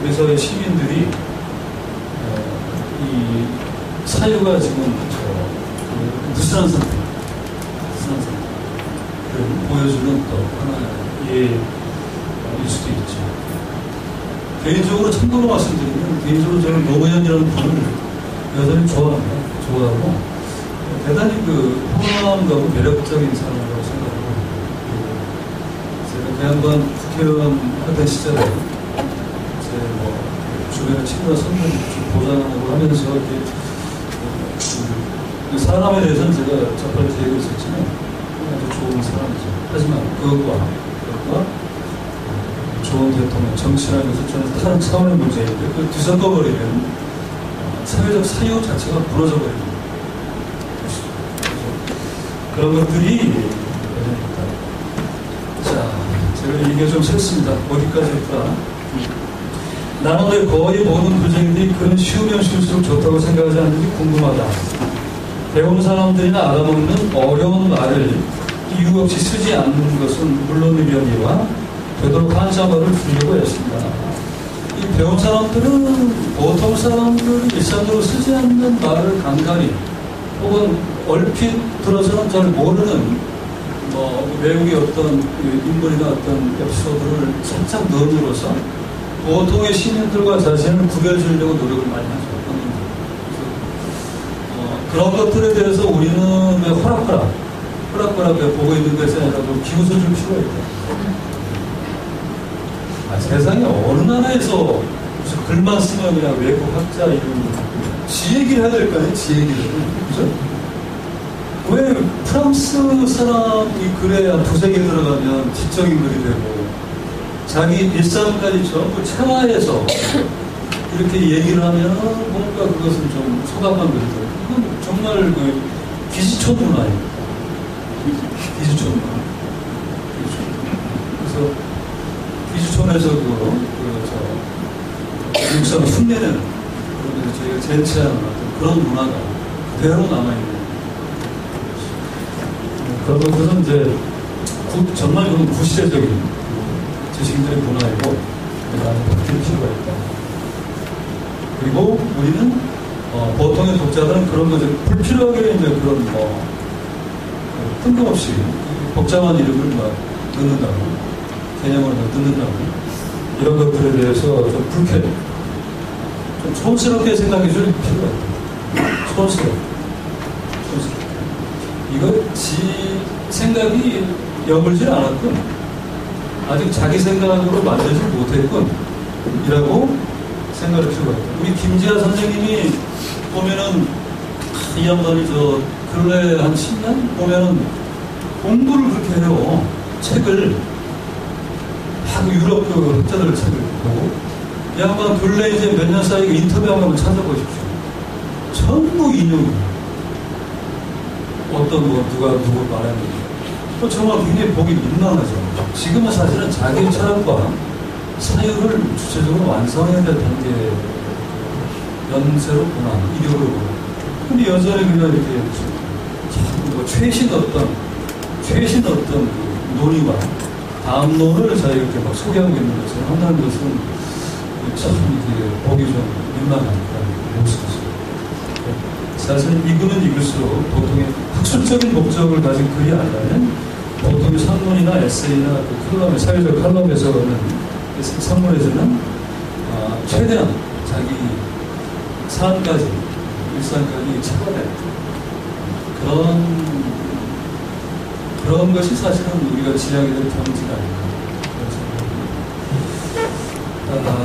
우리 사회 시민들이 이 사유가 지금 느슨한 상태를 보여주는 또 하나의 일 수도 있죠. 개인적으로 참고로 말씀드리면 개인적으로 저는 노무현이라는 분을 여전히 좋아하고 대단히 그 호감가고 매력적인 사람이라고 생각하고 제가 그 양반 국회의원 하던 시절에 제 주변에 친구나 선배들 보장하고 하면서 이렇게 그 사람에 대해서는 제가 첫 번째 얘기했었지만 아주 좋은 사람이죠. 하지만 그것과 좋은 대통령, 정치라는 것은 저는 다른 차원의 문제인데 그걸 뒤섞어버리면 사회적 사유 자체가 무너져 버립니다. 그런 것들이 여전입니다. 자, 제가 얘기가 좀 샜습니다. 어디까지 했더라? 나는 왜 거의 모든 부정들이 그런 쉬우면 쉬울수록 좋다고 생각하지 않는지 궁금하다. 배운 사람들이나 알아먹는 어려운 말을 이유 없이 쓰지 않는 것은 물론이려니와 되도록 한자말을 주려고 했습니다. 이 배운 사람들은 보통 사람들이 일상적으로 쓰지 않는 말을 간간히 혹은 얼핏 들어서는 잘 모르는 외국의 어떤 인물이나 어떤 에피소드를 살짝 넣음으로써 보통의 시민들과 자신을 구별주려고 노력을 많이 하죠. 그런 것들에 대해서 우리는 왜 호락호락 보고 있는 것에 아니라 기웃어줄 필요가 있다. 세상에 어느 나라에서 무슨 글만 쓰면 그냥 외국 학자 이름 지 얘기를 해야 될까요? 지 얘기를. 그죠? 왜 프랑스 사람이 글에 한 두세 개 들어가면 지적인 글이 되고 자기 일상까지 전부 체화해서 이렇게 얘기를 하면 뭔가 그것은 좀 소감만 들죠. 이건 정말 기지촌 문화입니다. 기지촌 문화. 그래서 기지촌에서 육상 흉내내는 그러면서 저희가 제치하는 그런 문화가 그대로 남아있는 그런 것들은 이제 정말 구시대적인 지식인들의 문화이고 나는 바뀔 필요가 있다. 그리고 우리는 보통의 독자들은 그런 것을 불필요하게 이제 그런 뜬금없이 복잡한 이름을 막 넣는다고 개념을 넣는다고 이런 것들에 대해서 좀 불쾌해 좀 촌스럽게 생각해 줄 필요가 있다. 촌스럽게 이거 지 생각이 여물질 않았군 아직 자기 생각으로 만들지 못했군 이라고 생각할 필요가 있다. 우리 김지아 선생님이 보면은 이 양반이 근래 한 10년 보면은 공부를 그렇게 해요. 책을 막 유럽 학자들 책을 보고 이 양반 근래 이제 몇 년 사이에 인터뷰 한번 찾아보십시오. 전부 인용이에요. 어떤 누가 누구 말했는지 정말 굉장히 보기 민망하죠. 지금은 사실은 자기 철학과 사유를 주체적으로 완성해야 될 단계 연세로 보나 이력으로 보나 근데 여전히 그냥 이렇게 최신 어떤 논의와 다음론을 자기가 이렇게 막 소개하고 있는 것을 한다는 것은 참 이게 보기 좀 민망한 그런 모습이죠. 사실 읽으면 읽을수록 보통의 학술적인 목적을 가진 글이 아니라면 보통의 산문이나 에세이나 컬럼의 사회적 컬럼에서는 산문에서는 최대한 자기 삶까지 일상까지 체화된 그런 것이 사실은 우리가 지향해야 될 경지가 아닌가.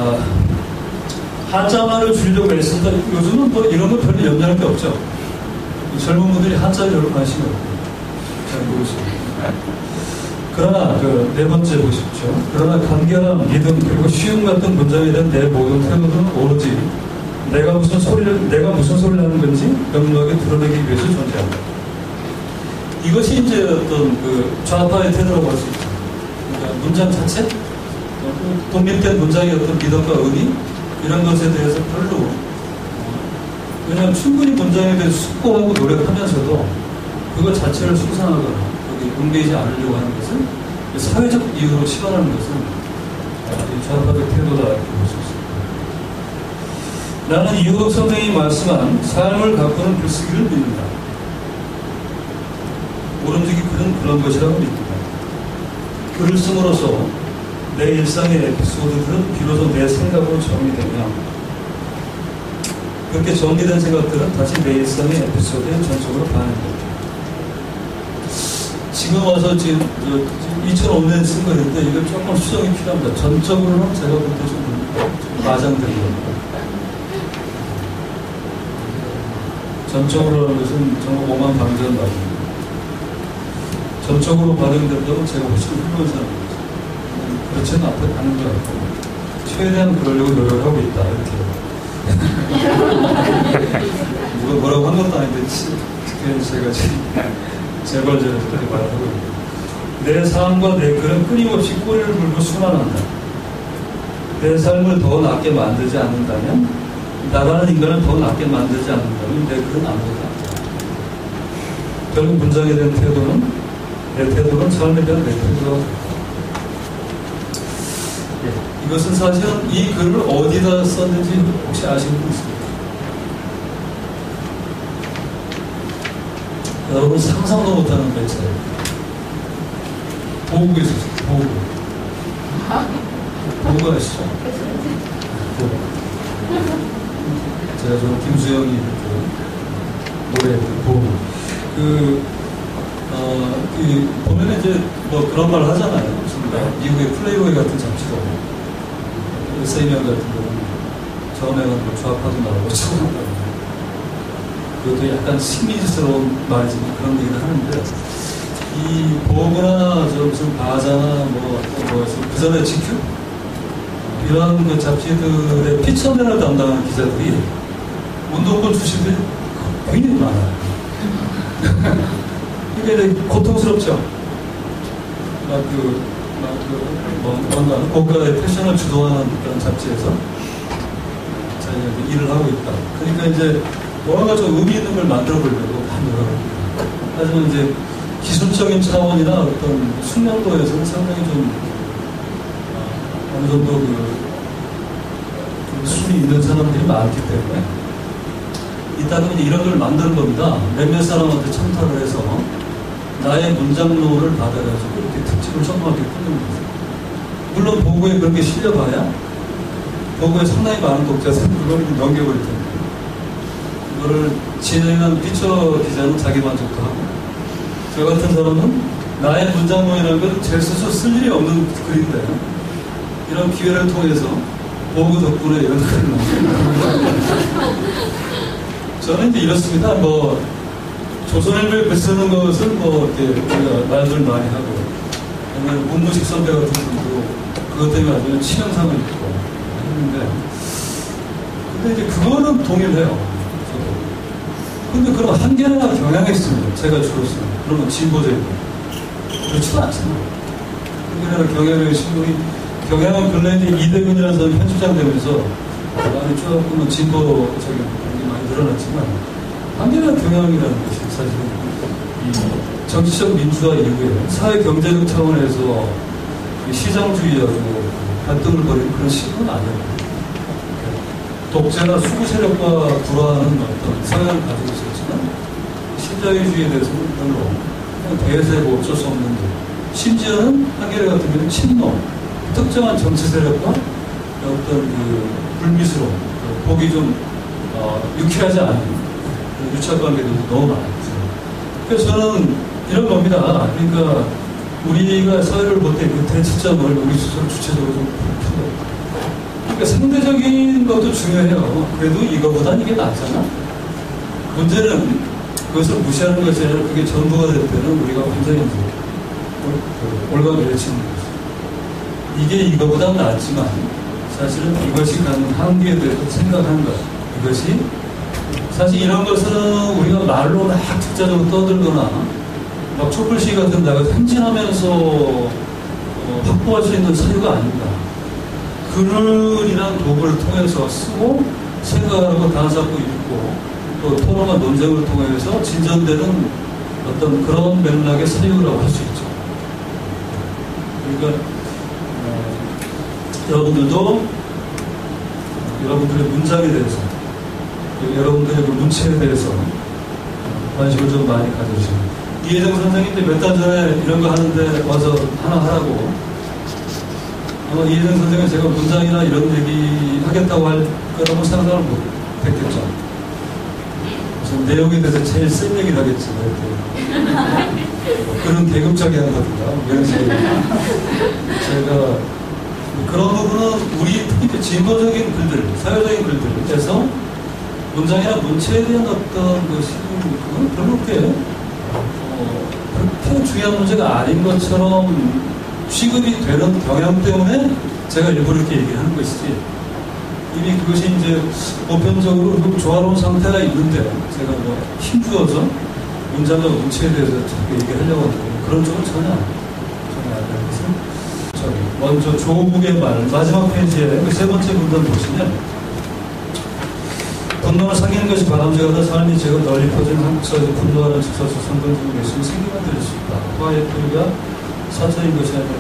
한자말을 줄이려고 했습니다. 요즘은 이런 거 별로 염려할 게 없죠. 젊은 분들이 한자에 별로 관심이 없고 잘 모르시고. 그러나 네 번째 보십시오. 그러나 간결함, 믿음 그리고 쉬움 같은 문장에 대한 내 모든 태도는 오로지 내가 무슨 소리를 하는 건지 명료하게 드러내기 위해서 존재한다. 이것이 이제 어떤 좌파의 태도라고 할 수 있죠. 그러니까 문장 자체, 독립된 문장의 어떤 믿음과 의미 이런 것에 대해서 별로 왜냐하면 충분히 문장에 대해서 숙고하고 노력하면서도 그것 자체를 숭상하거나 옮기지 않으려고 하는 것은 사회적 이유로 시발하는 것은 좌파적 태도다 이렇게 볼 수 있습니다. 나는 이호석 선생이 말씀한 삶을 가꾸는 글쓰기를 믿는다. 오른쪽이 글은 그런 것이라고 믿는다. 글을 씀으로써 내 일상의 에피소드들은 비로소 내 생각으로 정리되며 그렇게 정리된 생각들은 다시 내 일상의 에피소드에 전적으로 반영됩니다. 지금 와서 지금 2005년에 쓴 거인데 이거 조금 수정이 필요합니다. 전적으로는 제가 볼 때 좀 과장된 겁니다. 전적으로 하는 것은 정말 오만 방전 말입니다. 전적으로 반영된다고 제가 훨씬 훌륭한 사람입니다. 그렇지는 않은 것 같고 최대한 그러려고 노력을 하고 있다 이렇게 누가 뭐라고 한 것도 아닌데 제가 재벌제를 그렇게 말하고 있는데 내 삶과 내 글은 끊임없이 꼬리를 물고 순환한다. 내 삶을 더 낫게 만들지 않는다면, 나라는 인간을 더 낫게 만들지 않는다면 내 글은 아무것도 아니다. 결국 문장에 대한 태도는, 내 태도는 삶에 대한 내 태도가 이것은 사실은 이 글을 어디다 썼는지 혹시 아시는 분 있습니까? 여러분 상상도 못하는 매체예요. 보고에 있었어요. 보고. 보고가 아시죠? 제가 저 김수영이 노래 보고 보면은 이제 뭐 그런 말 하잖아요. 미국의 플레이보이 같은 잡지도 세이명 같은 경우는 처음에는 뭐 좌파도 나오고 처음 그것도 약간 식민지스러운 말이지만 그런 얘기를 하는데 이 보그나 저 무슨 바자나 그 전에 GQ 이런 그 잡지들의 피처맨을 담당하는 기자들이 운동권 출신들이 굉장히 많아요. 이게 되게 고통스럽죠. 뭔가 고가의 패션을 주도하는 그런 잡지에서 자기가 일을 하고 있다. 그러니까 이제 뭔가 좀 의미 있는 걸 만들어 보려고 하는. 하지만 이제 기술적인 차원이나 어떤 숙련도에서는 상당히 좀 어느 정도 수이 있는 사람들이 많기 때문에 이따 보면 이런 걸 만드는 겁니다. 몇몇 사람한테 첨타를 해서 나의 문장로를 받아가지고 이렇게 특집을 조그맣게 끊는 거죠. 물론 보고에 그렇게 실려봐야 보고에 상당히 많은 독자들은 그걸 넘겨버릴 텐데 그거를 진행한 피처 기자는 자기 만족도 하고 저 같은 사람은 나의 문장로이라는 건 제 스스로 쓸 일이 없는 글인데 이런 기회를 통해서 보고 덕분에 이런 글을 남깁니다. 저는 이제 이렇습니다. 뭐 조선일보에 글 쓰는 것은 뭐 이렇게 우리가 말들 많이 하고 문무식 선배 같은 분도 그것 때문에 아주 치명상을 입고 했는데 근데 이제 그거는 동일해요. 저도. 근데 그럼 한계나 경향이 있습니다. 제가 주로 쓰는 그러면 진보적이고 그렇지도 않잖아요. 한계나 경향의 신분이 경향은 근래 이제 이대근이라는 사람이 편집장 되면서 많이 조금 진보적인 게 많이 늘어났지만 한계나 경향이라는 것이 사실은 이 정치적 민주화 이후에 사회 경제적 차원에서 시장주의하고 갈등을 벌이는 그런 시기는 아니에요. 독재나 수구 세력과 불화하는 어떤 성향을 가지고 있었지만 신자유주의에 대해서는 별로 그냥 대세고 어쩔 수 없는 데 심지어는 한겨레 같은 경우는 친노 특정한 정치 세력과 어떤 그 불미스러운 보기 좀 유쾌하지 않은 유착관계들도 너무 많아요. 그래서 저는 이런 겁니다. 그러니까 우리가 사회를 볼 때 그 대치점을 우리 스스로 주체적으로 좀 푸고 그러니까 상대적인 것도 중요해요. 그래도 이거보단 이게 낫잖아. 문제는 그것을 무시하는 것이 아니라 그게 전부가 될 때는 우리가 완전히 올가매치는 거죠. 이게 이거보다 낫지만 사실은 이것이 갖는 한계에 대해서 생각하는 것. 이것이 사실 이런 것은 우리가 말로 막 특자적으로 떠들거나 막 촛불시위 같은 데가 행진하면서 확보할 수 있는 사유가 아닙니다. 글이란 도구를 통해서 쓰고 생각하고 단서잡고 읽고 또 토론과 논쟁을 통해서 진전되는 어떤 그런 맥락의 사유라고 할 수 있죠. 그러니까 여러분들도 여러분들의 문장에 대해서 여러분들의 그 문체에 대해서 관심을 좀 많이 가져주시고 이혜정 선생님도 몇 달 전에 이런 거 하는데 와서 하나 하라고 아마 이혜정 선생은 제가 문장이나 이런 얘기 하겠다고 할 거라고 생각을 못 했겠죠. 무슨 내용에 대해서 제일 센 얘기를 하겠지. 그런 계급적이 하거든요. 이런 식으로. 제가 그런 부분은 우리 특히 진보적인 글들, 사회적인 글들에서 문장이나 문체에 대한 어떤 것이 그건 별로 그렇게 중요한 문제가 아닌 것처럼 취급이 되는 경향 때문에 제가 일부러 이렇게 얘기를 하는 것이지 이미 그것이 이제 보편적으로 조화로운 상태가 있는데 제가 뭐 힘주어서 문장과 문체에 대해서 자꾸 얘기하려고 하는데 그런 쪽은 전혀 아니라는 것은 먼저 조국의 말 마지막 페이지에 그 세 번째 문단 보시면 분노를 상기하는 것이 바람직하다. 삶이 제가 널리 퍼진 한국 사회에서 분노하는 직사수 선동 중에 계시면 생기만 될 수 있다. 화의 뿌리가 사천인 것이 아니라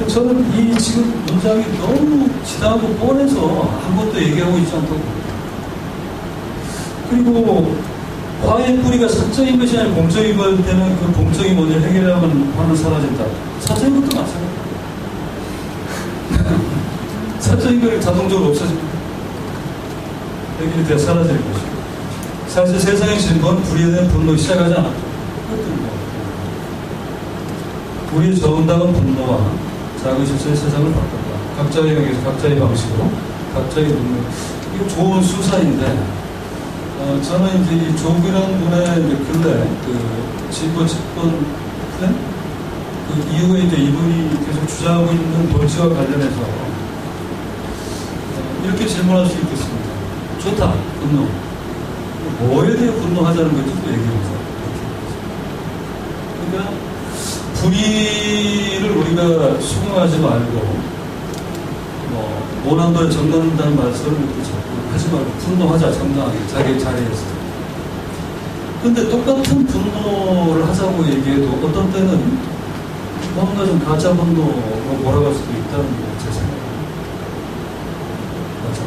저는 이 지금 문장이 너무 지나고 뻔해서 아무것도 얘기하고 있지 않다고 봅니다. 그리고 화의 뿌리가 사적인 것이 아니라 공적인 걸 때는 그 공적인 원인을 해결하면 화는 사라진다. 사적인 것도 마찬가지입니다. 사적인 걸 자동적으로 없어집니다. 해결이 되어 사라질 것이고 사실 세상의 진보는 불의에 대한 분노 시작하지 않았다. 우리의 정당한 분노와 작은 실수의 세상을 바꿨다. 각자의 영역에서 각자의 방식으로 각자의 능력. 이거 좋은 수사인데 저는 이제 이 조국이라는 분의 근래 그 진보 집권 플랜 그 이후에 이제 이분이 계속 주장하고 있는 정치와 관련해서 이렇게 질문할 수 있겠습니다. 좋다, 분노. 뭐에 대해 분노하자는 건지 또 얘기해보자. 그러니까 불의를 우리가 수긍하지 말고 원한도에 정당한다는 말씀을 이렇게 자꾸 하지 말고 분노하자, 정당하게 자기 자리에서. 근데 똑같은 분노를 하자고 얘기해도 어떤 때는 뭔가 좀 가짜 분노로 몰아갈 수도 있다는 게 제 생각입니다. 맞아.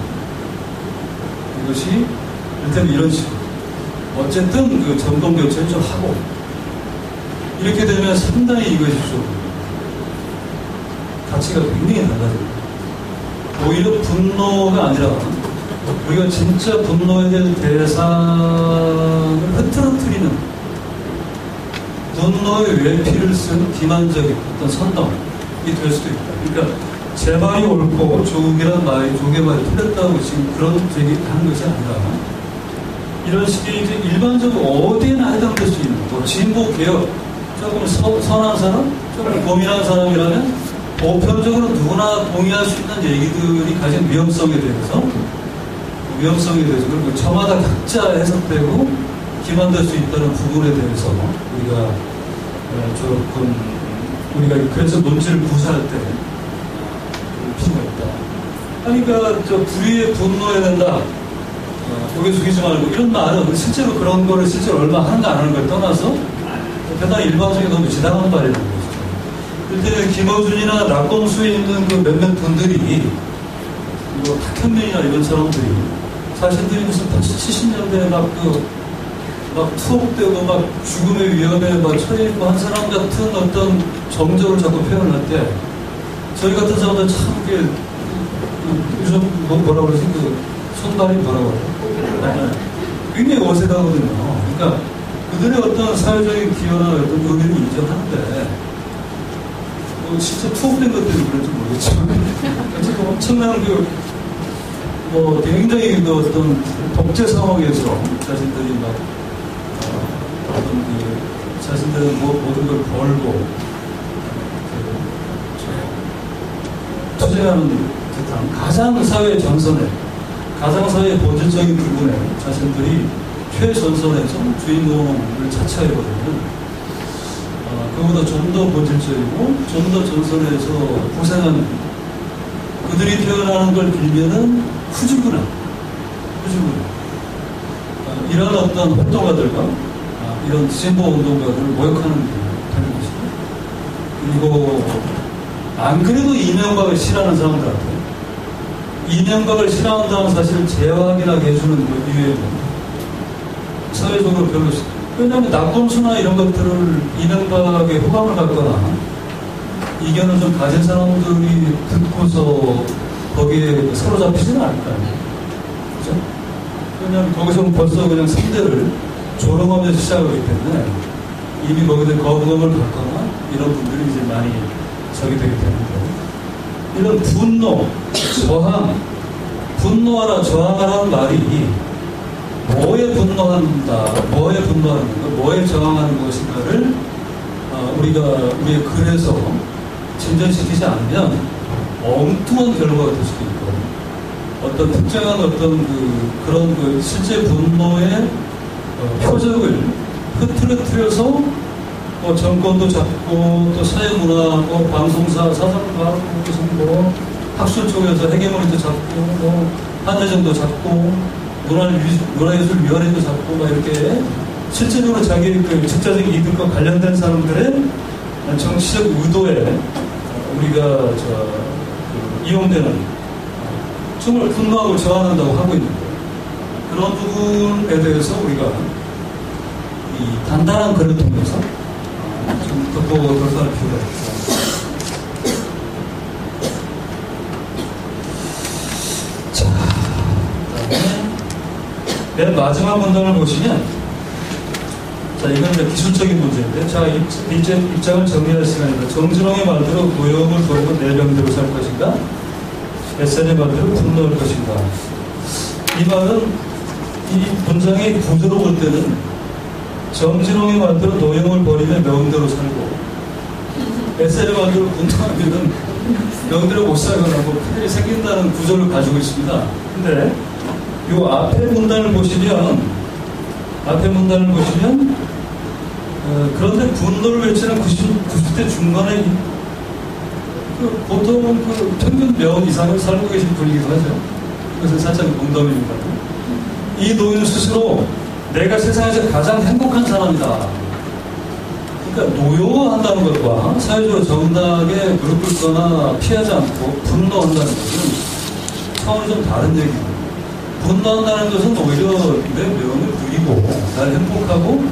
이것이 일단 이런 식으로 어쨌든 그 정권 교체를 좀 하고 이렇게 되면 상당히 이것이 좀 가치가 굉장히 달라집니다. 오히려 분노가 아니라 우리가 진짜 분노에 대한 대상을 흐트러뜨리는 분노의 외피를 쓴 기만적인 어떤 선동이 될 수도 있다. 그러니까 제 말이 옳고 조국의 말이 틀렸다고 지금 그런 얘기하는 것이 아니라 이런 식의 이제 일반적으로 어디에나 해당될 수 있는 뭐 진보 개혁 조금 선한 사람, 조금 고민한 사람이라면 보편적으로 누구나 동의할 수 있는 얘기들이 가진 위험성에 대해서 그리고 저마다 각자 해석되고 기만될 수 있다는 부분에 대해서 우리가 그래서 논지를 구사할 때 필요가 있다. 그러니까 저 불의에 분노해야 된다. 고개 숙이지 말고 이런 말은 실제로 그런 거를 실제로 얼마 하는가 안 하는 걸 떠나서 대단히 일반적인 너무 지나간 말이라는 것이죠. 그때 김어준이나 낙검수에 있는 그 몇몇 분들이 뭐 탁현민이나 이런 사람들이 자신들이 무슨 70년대에 막 투옥되고 막 죽음의 위험에 막 처해있고 한 사람 같은 어떤 정적을 자꾸 표현할 때 저희 같은 사람들 참 이게 요즘 뭐라고 그러지? 그 손발이 뭐라고 그러죠? 굉장히 어색하거든요. 그러니까 그들의 어떤 사회적인 기여나 어떤 의미를 인정하는데 진짜 투옥된 것들이 그런지 모르겠지만 어쨌든 엄청난 굉장히 어떤 독재 상황에서 자신들이 막 자신들은 모든 걸 벌고 투쟁하는 듯한 가장 사회 전선에 가장 사회의 본질적인 부분에 자신들이 최전선에서 주인공을 차치하려거든요. 그보다 좀 더 본질적이고 좀 더 전선에서 고생하는 그들이 태어나는 걸 빌면은 후지구나 이런 어떤 활동가들과 이런 진보 운동가들을 모욕하는 되는 것이고 그리고 안 그래도 이명박을 싫어하는 사람들한테 이명박을 싫어한다는 사실을 재확인하게 해주는 그 이유에는 사회적으로 별로 왜냐하면 낙검수나 이런 것들을 이명박에 호감을 갖거나 이견을 좀 가진 사람들이 듣고서 거기에 사로잡히지는 않을 거 아니에요. 그죠? 왜냐하면 거기서 벌써 그냥 상대를 조롱하면서 시작하기 때문에 이미 거기에 거부감을 갖거나 이런 분들이 이제 많이 적이 되기 때문에 이런 분노, 저항, 분노하라, 저항하라는 말이 뭐에 분노한다, 뭐에 분노하는 것, 뭐에 저항하는 것인가를 우리의 글에서 진전시키지 않으면 엉뚱한 결과가 될 수도 있고 어떤 특정한 어떤 그런 실제 분노의 표적을 흐트러뜨려서 정권도 잡고 또 사회문화, 방송사, 사상과 무슨 학술 쪽에서 헤게모니도 잡고 한예정도 잡고 문화예술위원회도 잡고 막 이렇게 실제적으로 자기 직자적 이득과 관련된 사람들의 정치적 의도에 우리가 이용되는 정말 분노하고 저항한다고 하고 있는 거예요. 그런 부분에 대해서 우리가 이 단단한 글을 통해서 좀 덮고 돌파할 필요가 있습니다. 자, 그다음에 맨 마지막 문단을 보시면, 자, 이건 이제 기술적인 문제인데, 자, 이제 입장을 정리할 시간입니다. 정진홍의 말대로 노여움을 보고 내 명대로 살 것인가? SN의 말대로 분노할 것인가? 이 말은 이 문장의 구조로 볼 때는 정진홍의 말대로 노여움을 버리면 명대로 살고, SN의 말대로 분노하면 명대로 못 살거나 큰일이 생긴다는 구조를 가지고 있습니다. 근데 이 앞에 문단을 보시면 그런데 분노를 외치는 90대 중반에 보통 평균 몇 이상을 살고 계신 분이기도 하죠. 그것은 살짝 농담입니다. 이 노인은 스스로 내가 세상에서 가장 행복한 사람이다. 그러니까 노여워한다는 것과 사회적으로 정당하게 무릎 꿇거나 피하지 않고 분노한다는 것은 차원이 좀 다른 얘기입니다. 분노한다는 것은 오히려 내 명을 누리고 날 행복하고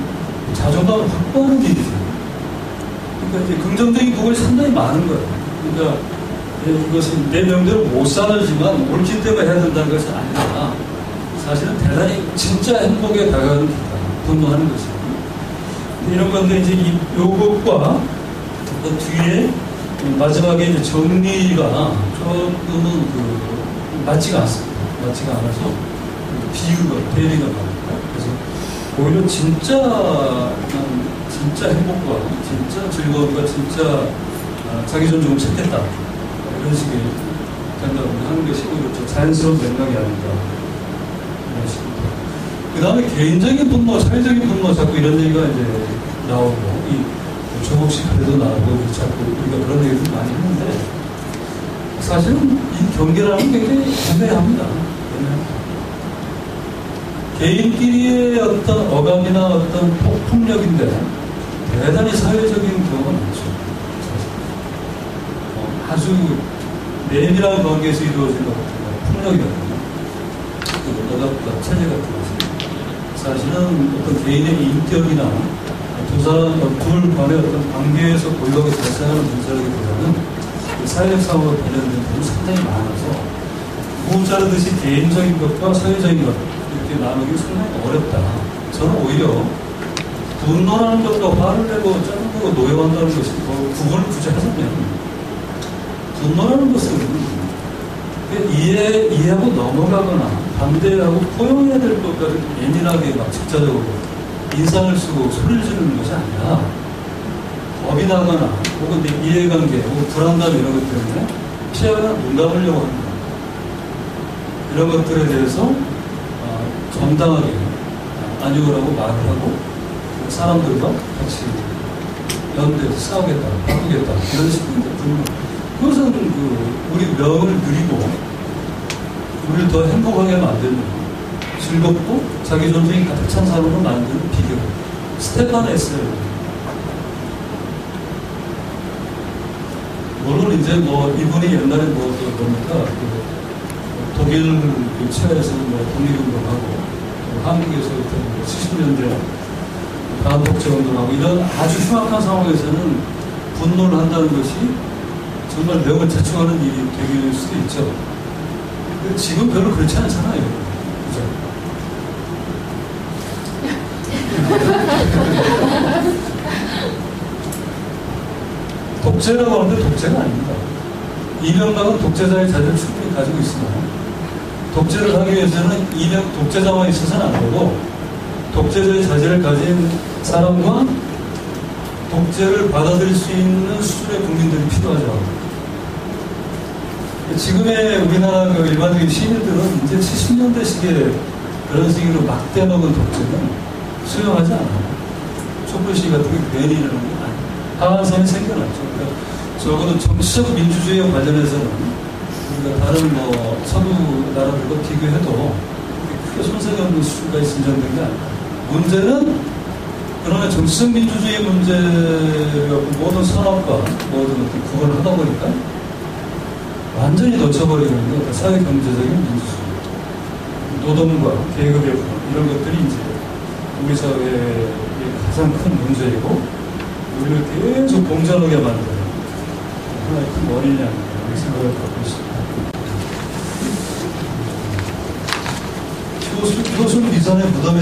자존감을 확보하는 일이죠. 그러니까 이제 긍정적인 부분이 상당히 많은 거예요. 그러니까 이것은 내 명대로 못 살지만 옳기 때문에 해야 된다는 것이 아니라 사실은 대단히 진짜 행복에 다가가는 길이다. 분노하는 것이. 이런 건데 이제 요것과 그 뒤에 마지막에 이제 정리가 조금은 맞지가 않습니다. 맞지가 않아서 대리가 나옵니다. 그래서 오히려 진짜 행복과 진짜 즐거움과 진짜 자기 존중을 찾겠다. 이런 식의 생각을 하는 것이 오히려 좀 자연스러운 맥락이 아닌가. 이런 식입니다. 그 다음에 개인적인 분노, 사회적인 분노 자꾸 이런 얘기가 이제 나오고, 조국식 그래도 나오고, 자꾸 우리가 그런 얘기를 많이 했는데, 사실은 이 경계라는 게 굉장히 애매합니다. 개인끼리의 어떤 어감이나 어떤 폭력인데, 대단히 사회적인 경우가 많죠. 아주 내밀한 관계에서 이루어지는 폭력이거든요. 너답과 체제 같은 것은 사실은 어떤 개인의 인격이나 둘 간의 어떤 관계에서 고유하게 발생하는 문제라기보다는 사회적 상황과 관련된 부분이 상당히 많아서 무자르듯이 개인적인 것과 사회적인 것 이렇게 나누기 상당히 어렵다. 저는 오히려 분노하는 것과 화를 내고 짜증내고 노여한다는 것이 구분을 굳이 하자면 분노라는 것은 이해하고 넘어가거나 반대하고 포용해야 될 것까지 예민하게 막 직자적으로 인상을 쓰고 소리를 지르는 것이 아니라 겁이 나거나 혹은 내 이해관계 혹은 불안감 이런 것 때문에 피하거나 눈 감으려고 합니다. 이런 것들에 대해서 정당하게 아니오라고 말을 하고 사람들과 같이 연대해서 싸우겠다, 바꾸겠다 이런 식의 분노. 그것은 우리 명을 누리고 우리를 더 행복하게 만드는 즐겁고 자기 존중이 가득 찬 사람으로 만드는 비결. 스테판 에셀. 물론 이제 이분이 옛날에 뭡니까 독일 체에서 독립운동하고 한국에서부터 70년대 반독재운동하고 이런 아주 흉악한 상황에서는 분노를 한다는 것이 정말 명을 자충하는 일이 되길 수도 있죠. 근데 지금 별로 그렇지 않잖아요. 그죠? 독재라고 하는데 독재가 아닙니다. 이명박은 독재자의 자질을 충분히 가지고 있으나 독재를 하기 위해서는 독재자만 있어서는 안 되고 독재자의 자질을 가진 사람과 독재를 받아들일 수 있는 수준의 국민들이 필요하죠. 지금의 우리나라 그 일반적인 시민들은 이제 70년대식의 그런 식으로 막대 먹은 독재는 수용하지 않아요. 촛불 시위 같은 게 괜히 일어나는 게 아니에요. 하한선이 생겨났죠. 그러니까 적어도 정치적 민주주의와 관련해서는 우리가 다른 뭐 서구 나라들과 비교해도 크게 손색이 없는 수준까지 진전된 게 아니에요. 문제는 그러나 정치적 민주주의 문제가 모든 산업과 모든 어떤 구분을 하다 보니까 완전히 놓쳐버리는 게 사회 경제적인 민주주의, 노동과 계급의 구분 이런 것들이 이제 우리 사회의 가장 큰 문제이고 우리를 계속 공전하게 만드는 하나의 큰 원인이 아닌가 이렇게 생각을 갖고 있습니다. 교수는 이전에 무덤에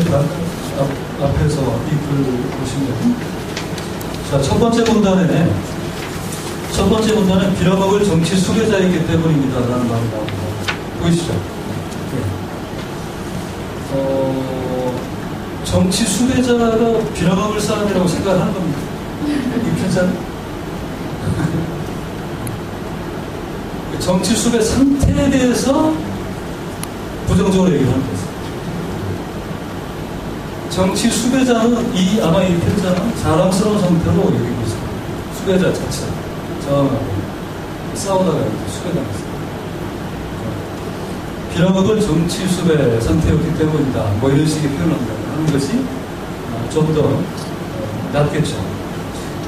앞에서 이 글을 보시면 자, 첫 번째 문단에 빌어먹을 정치 수괴자이기 때문입니다 라는 말이 나옵니다. 보이시죠? 정치 수괴자가 빌어먹을 사람이라고 생각하는 겁니다. 이 편찬 정치 수괴 상태에 대해서 부정적으로 얘기를 하는 거죠. 정치 수배자는 아마 이 편자는 자랑스러운 상태로 여기고 있습니다. 수배자 자체. 저항하고 싸우다가 수배당했습니다. 빌어먹을 정치 수배 상태였기 때문이다. 뭐 이런 식의 표현을 하는 것이 좀 더 낫겠죠.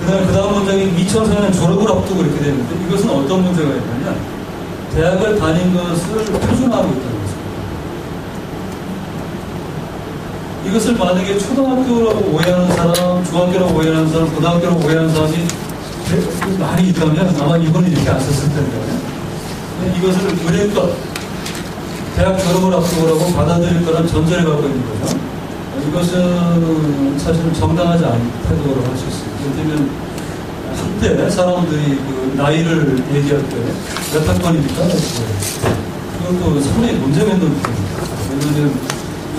그 다음 문장이 2004년 졸업을 앞두고 이렇게 되는데 이것은 어떤 문제가 있냐면 대학을 다닌 것을 표준화하고 있다는 것입니다. 이것을 만약에 초등학교라고 오해하는 사람, 중학교라고 오해하는 사람, 고등학교라고 오해하는 사람이 많이 있다면 아마 이거는 이렇게 안 썼을 텐데 이것을 의례껏 대학 졸업을 앞두고라고 받아들일 거란 전제를 갖고 있는 거죠. 이것은 사실은 정당하지 않은 태도로 할 수 있습니다. 예를 들면 한때 사람들이 그 나이를 얘기할 때 몇 학번입니까? 그것도 상당히 문제가 있는 부분입니다. 왜냐하면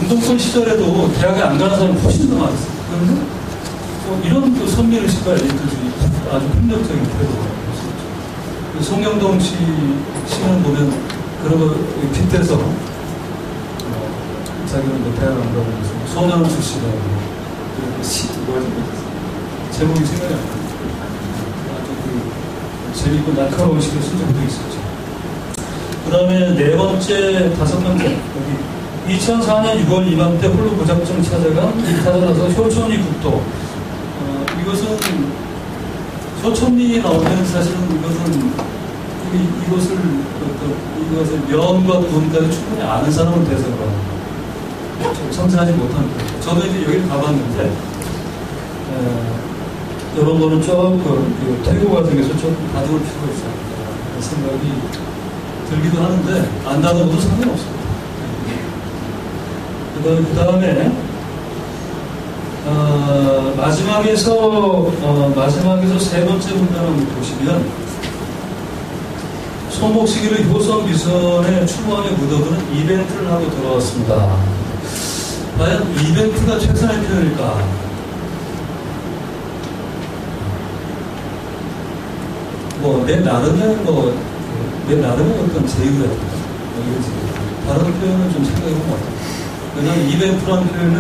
운동권 시절에도 대학에 안 가는 사람이 훨씬 더 많았어요. 그런데 이런 그 선민의식과 엘리트들이 아주 폭력적인 태도가 있었죠. 송영동 씨는 보면 그런 거 빗대서 자기는 뭐 대학 안 가고 소년 출신이라고 제목이 생각이 안 나요. 아주 그 재밌고 날카로운 식을 쓴 적도 있었죠. 그 다음에 다섯 번째 여기 2004년 6월 이맘때 홀로 무작정 찾아간 이타전에서 효촌리 국도. 이것은 효촌리 나오면 사실은 이것을 면과 돈까지 충분히 아는 사람은 돼서 그런 청산하지 못한 거예요. 저도 이제 여기를 가봤는데 이런 거는 조금 퇴고 과정에서 조금 다듬을 필요가 있다 생각이 들기도 하는데 안 다듬어도 상관없습니다. 그 다음에 마지막에서 세 번째 문단을 보시면 손목시기를 효선 비선의 추모함에 묻어두는 이벤트를 하고 돌아왔습니다. 과연 이벤트가 최선의 표현일까? 내 나름의 어떤 제휴라든가 다른 표현을 좀 생각해보면 어떨까요? 왜냐하면 이벤트라는 표현은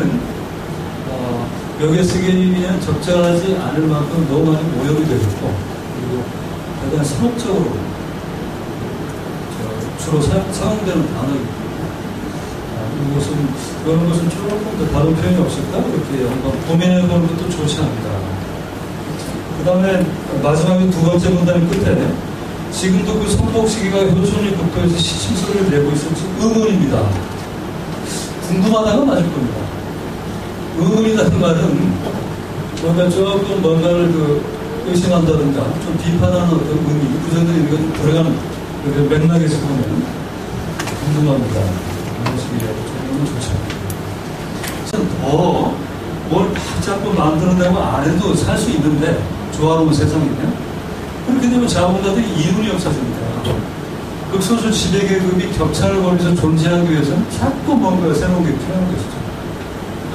여기에 쓰기에는 적절하지 않을 만큼 너무 많이 오염이 되어 있고 그리고 대단히 상업적으로 주로 사용되는 단어입니다. 이런 것은 조금 더 다른 표현이 없을까? 이렇게 한번 고민해보는 것도 좋지 않을까. 그 다음에 마지막에 두 번째 문단 끝에 지금도 그 선복시기가 효촌리 국도에서 시침소리를 내고 있을지 의문입니다. 궁금하다가 맞을 겁니다. 의문이라는 말은 뭔가를 의심한다든가 좀 비판하는 어떤 의미, 부정적인 의미가 좀 들어가는 맥락에서 보면 궁금합니다. 이런 식이라도 좀 좋죠. 뭘 자꾸 만들어내고 안 해도 살 수 있는데 좋아하는 세상이면 그렇게 되면 자본가들이 이윤이 없어집니다. 극소수 지배계급이 격차를 벌이면서 존재하기 위해서는 자꾸 뭔가 새로운 게 필요한 것이죠.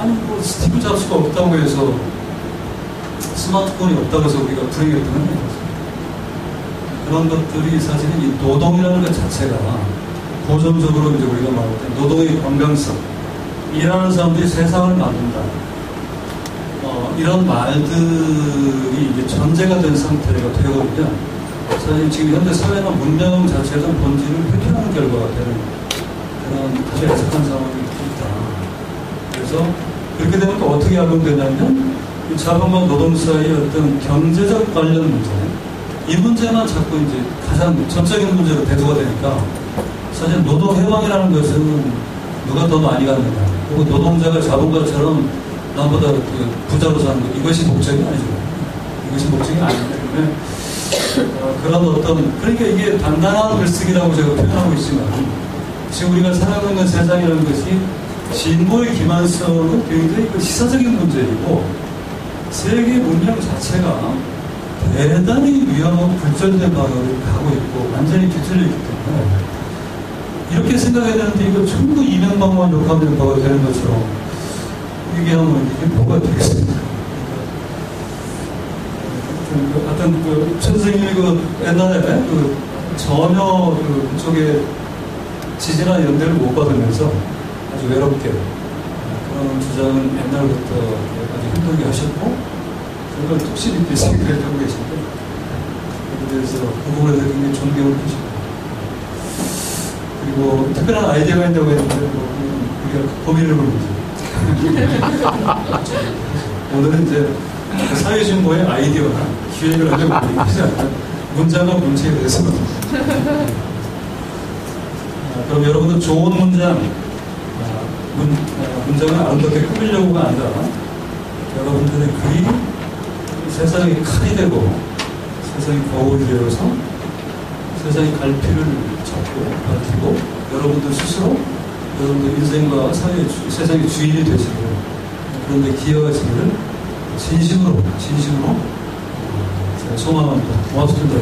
아니 스티브 잡스가 없다고 해서 스마트폰이 없다고 해서 우리가 불행했던 건 아니었어요. 그런 것들이 사실은 이 노동이라는 것 자체가 고전적으로 이제 우리가 말할 때 노동의 건강성, 일하는 사람들이 세상을 만든다. 이런 말들이 이제 전제가 된 상태가 되거든요. 사실 지금 현대 사회나 문명 자체의 본질을 회피하는 결과가 되는 그런 아주 애석한 상황이 있다. 그래서 그렇게 되면 또 어떻게 활용되냐면 이 자본과 노동 사이의 어떤 경제적 관련 문제, 이 문제만 자꾸 이제 가장 전적인 문제로 대두가 되니까 사실 노동 해방이라는 것은 누가 더 많이 갖느냐, 그리고 노동자가 자본가처럼 나보다 그 부자로 사는 것, 이것이 목적이 아니죠. 이것이 목적이 아니기 때문에 그런 어떤, 그러니까 이게 단단한 글쓰기라고 제가 표현하고 있지만 지금 우리가 살아가고 있는 세상이라는 것이 진보의 기만성은 굉장히 그 시사적인 문제이고 세계 문명 자체가 대단히 위험하고 불절된 방향으로 가고 있고 완전히 뒤틀려 있기 때문에 이렇게 생각해야 되는데 이거 전부 이명박만 욕하면 뭐가 되는 것처럼 얘기하면 이게 뭐가 되겠습니까? 하여튼 최 선생님이 옛날에 전혀 그쪽에 지지나 연대를 못 받으면서 아주 외롭게 그런 주장은 옛날부터 아주 힘들게 하셨고 그걸 뚝심 있게 생각을 하고 계신데 그래서 그 부분에 대해서 굉장히 존경을 표시고 그리고 특별한 아이디어가 있다고 했는데 우리가 고민을 해보죠. 오늘은 이제 사회신고의 아이디어나 기획을 하려고 하지 않는 문장과 문체에 대해서 그럼 여러분들 좋은 문장을 아름답게 꾸미려고가 아니라 여러분들의 글이 세상의 칼이 되고 세상의 거울이 되어서 세상의 갈피를 잡고 밝히고 여러분들 스스로 여러분들 인생과 세상의 주인이 되시고 그런 데 기여하시기를 진심으로 제가 소망합니다. 고맙습니다.